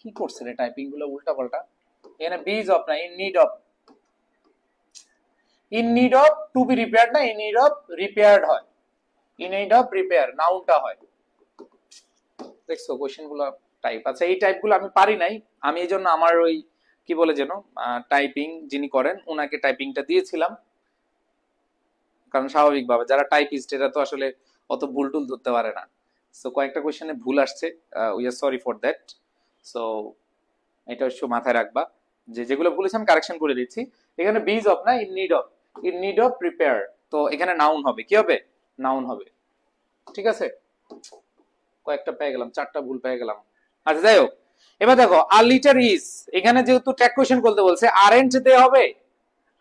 কি করছে রে, টাইপিং গুলো উল্টা পাল্টা। এখানে বি ইজ অফ না, in need of to be repaired না, ইন নিড অফ রিপেয়ার্ড হয়, ইন নিড অফ রিপেয়ার নাউনটা হয়। দেখছো কোশ্চেন গুলো টাইপ। আচ্ছা এই টাইপ গুলো আমি পারি নাই, আমি এই জন্য আমার ওই কি বলে যেন টাইপিং যিনি করেন ওনাকে টাইপিংটা দিয়েছিলাম, কারণ স্বাভাবিকভাবে যারা টাইপিস্ট এরা তো আসলে অত ভুল টুল ধরতে পারে না। সো কয়েকটা কোশ্চেনে ভুল আসছে, we are sorry for that. So এটা অবশ্য মাথায় রাখবা, যে যেগুলো ভুল হয়েছে আমি কারেকশন করে দিচ্ছি। এখানে বি ইজ অফ না, in need of, in need of prepare, তো এখানে নাউন হবে, কি হবে, নাউন হবে। ঠিক আছে, কয়েকটা পেয়ে গেলাম, 4টা ভুল পেয়ে গেলাম। আচ্ছা যাই হোক, এবার দেখো আর লিটার ইজ, এখানে যেহেতু ট্যাগ কোশ্চেন করতে বলছে, আরএন্ট দে হবে,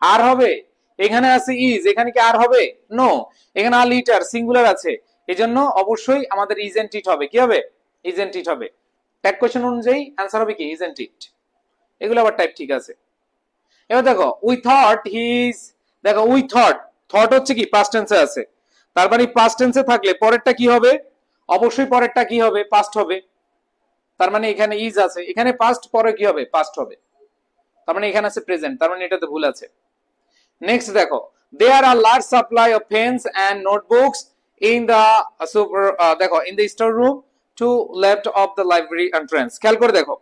আর হবে, এখানে আছে ইজ, এখানে কি আর হবে, নো, এখানে আর লিটার সিঙ্গুলার আছে, এজন্য অবশ্যই আমাদের ইজ এন্ড ইট হবে, কি হবে, ইজ এন্ড ইট হবে। ট্যাগ কোশ্চেন অনুযায়ী অ্যান্সার হবে কি, ইজ এন্ড ইট। এগুলো আবার টাইপ ঠিক আছে। এবার দেখো উই থট হিজ, দেখো উই থট, থট হচ্ছে কি পাস্ট টেন্সে আছে, তার মানে পাস্ট টেন্সে থাকলে পরেরটা কি হবে, অবশ্যই পরেরটা কি হবে, পাস্ট হবে। তার মানে এখানে ইজ আছে, এখানে পাস্ট, পরে কি হবে, পাস্ট হবে। তার মানে এখানে আছে প্রেজেন্ট, তার মানে এটাতে ভুল আছে। নেক্সট দেখো, there are large supply of pens and notebooks in the super, দেখো in the store room to left of the library entrance. খেয়াল করে দেখো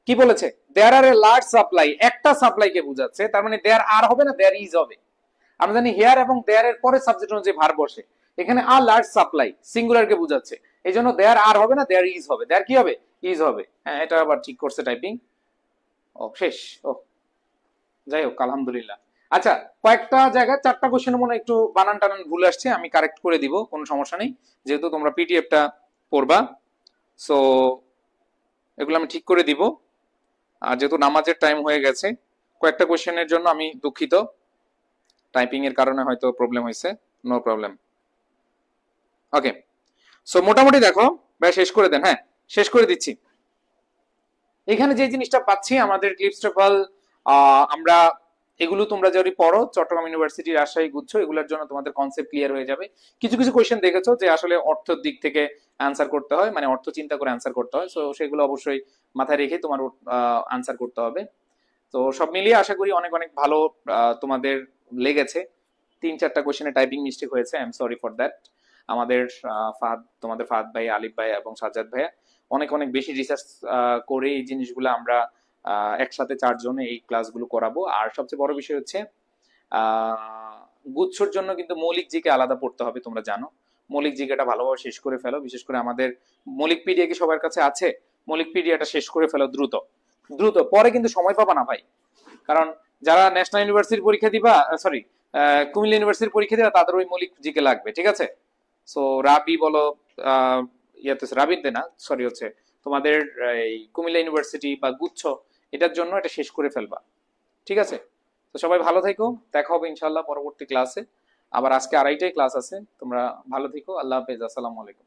কি বলেছে, there are a large supply, একটা সাপ্লাই কে বোঝাচ্ছে, তার মানে দেয়ার আর হবে না, দেয়ার ইজ হবে। আমরা জানি হেয়ার এবং দেয়ার এর পরে সাবজেক্ট অনুযায়ী ভার্ব বসে, এখানে আর লার্জ সাপ্লাই সিঙ্গুলার কে বোঝাচ্ছে, এই জন্য দেয়ার আর হবে না, দেয়ার ইজ হবে, দেয়ার কি হবে, ইজ হবে। হ্যাঁ এটা আবার ঠিক করছে টাইপিং। ও শেষ, ও যাই হোক আলহামদুলিল্লাহ। আচ্ছা কয়েকটা জায়গায় 4টা কোশ্চেনের মনে একটু বানান টানান ভুল আসছে, আমি কারেক্ট করে দিব, কোনো সমস্যা নেই, যেহেতু তোমরা পিডিএফটা পড়বা। সো এগুলো আমি ঠিক করে দিব। আর যেহেতু নামাজের টাইম হয়ে গেছে, কয়েকটা কোশ্চেনের জন্য আমি দুঃখিত, টাইপিং এর কারণে হয়তো প্রবলেম হয়েছে, নো প্রবলেম। ওকে, সো মোটামুটি দেখো ভাই শেষ করে দেন, হ্যাঁ শেষ করে দিচ্ছি। এখানে যে জিনিসটা পাচ্ছি আমাদের ক্লিপস ট্রাভেল, আমরা এগুলো তোমরা যদি পড়ো চট্টগ্রাম ইউনিভার্সিটি, রাজশাহী গুচ্ছ, এগুলোর জন্য তোমাদের কনসেপ্ট ক্লিয়ার হয়ে যাবে। কিছু কিছু কোশ্চেন দেখেছো যে আসলে অর্থের দিক থেকে অ্যান্সার করতে হয়, মানে অর্থ চিন্তা করে অ্যান্সার করতে হয়, সো সেগুলো অবশ্যই মাথায় রেখে তোমার অ্যান্সার করতে হবে। তো সব মিলিয়ে আশা করি অনেক অনেক ভালো তোমাদের লেগেছে। 3-4টা কোশ্চেনে টাইপিং মিস্টেক হয়েছে, I am sorry for that. আমাদের ফাহাদ, তোমাদের ফাহাদ ভাই, আলিফ ভাই এবং সাজ্জাদ ভাইয়া অনেক অনেক বেশি রিসার্চ করে এই জিনিসগুলো আমরা একসাথে 4 জনে এই ক্লাসগুলো করাবো। আর সবচেয়ে বড় বিষয় হচ্ছে গুচ্ছর জন্য কিন্তু মৌলিক জিকে আলাদা পড়তে হবে, তোমরা জানো। মৌলিক জিকেটা ভালোভাবে শেষ করে ফেলো, বিশেষ করে আমাদের মৌলিক পিডিএ কি সবার কাছে আছে, মৌলিক পিডিএটা শেষ করে ফেলো দ্রুত দ্রুত, পরে কিন্তু সময় পাবা না ভাই। কারণ যারা ন্যাশনাল ইউনিভার্সিটির পরীক্ষা দিবা, সরি কুমিল্লা ইউনিভার্সিটির পরীক্ষা দিবা, তাদের ওই মৌলিক জিকে লাগবে, ঠিক আছে। সো রাবি বলো, ইয়াতে রাবিতে না, সরি হচ্ছে তোমাদের এই কুমিল্লা ইউনিভার্সিটি বা গুচ্ছ, এটার জন্য এটা শেষ করে ফেলবা, ঠিক আছে। তো সবাই ভালো থেকো, দেখা হবে ইনশাল্লাহ পরবর্তী ক্লাসে। আবার আজকে 2:30টায় ক্লাস আছে, তোমরা ভালো থেকো, আল্লাহ হাফেজ, আসসালামু আলাইকুম।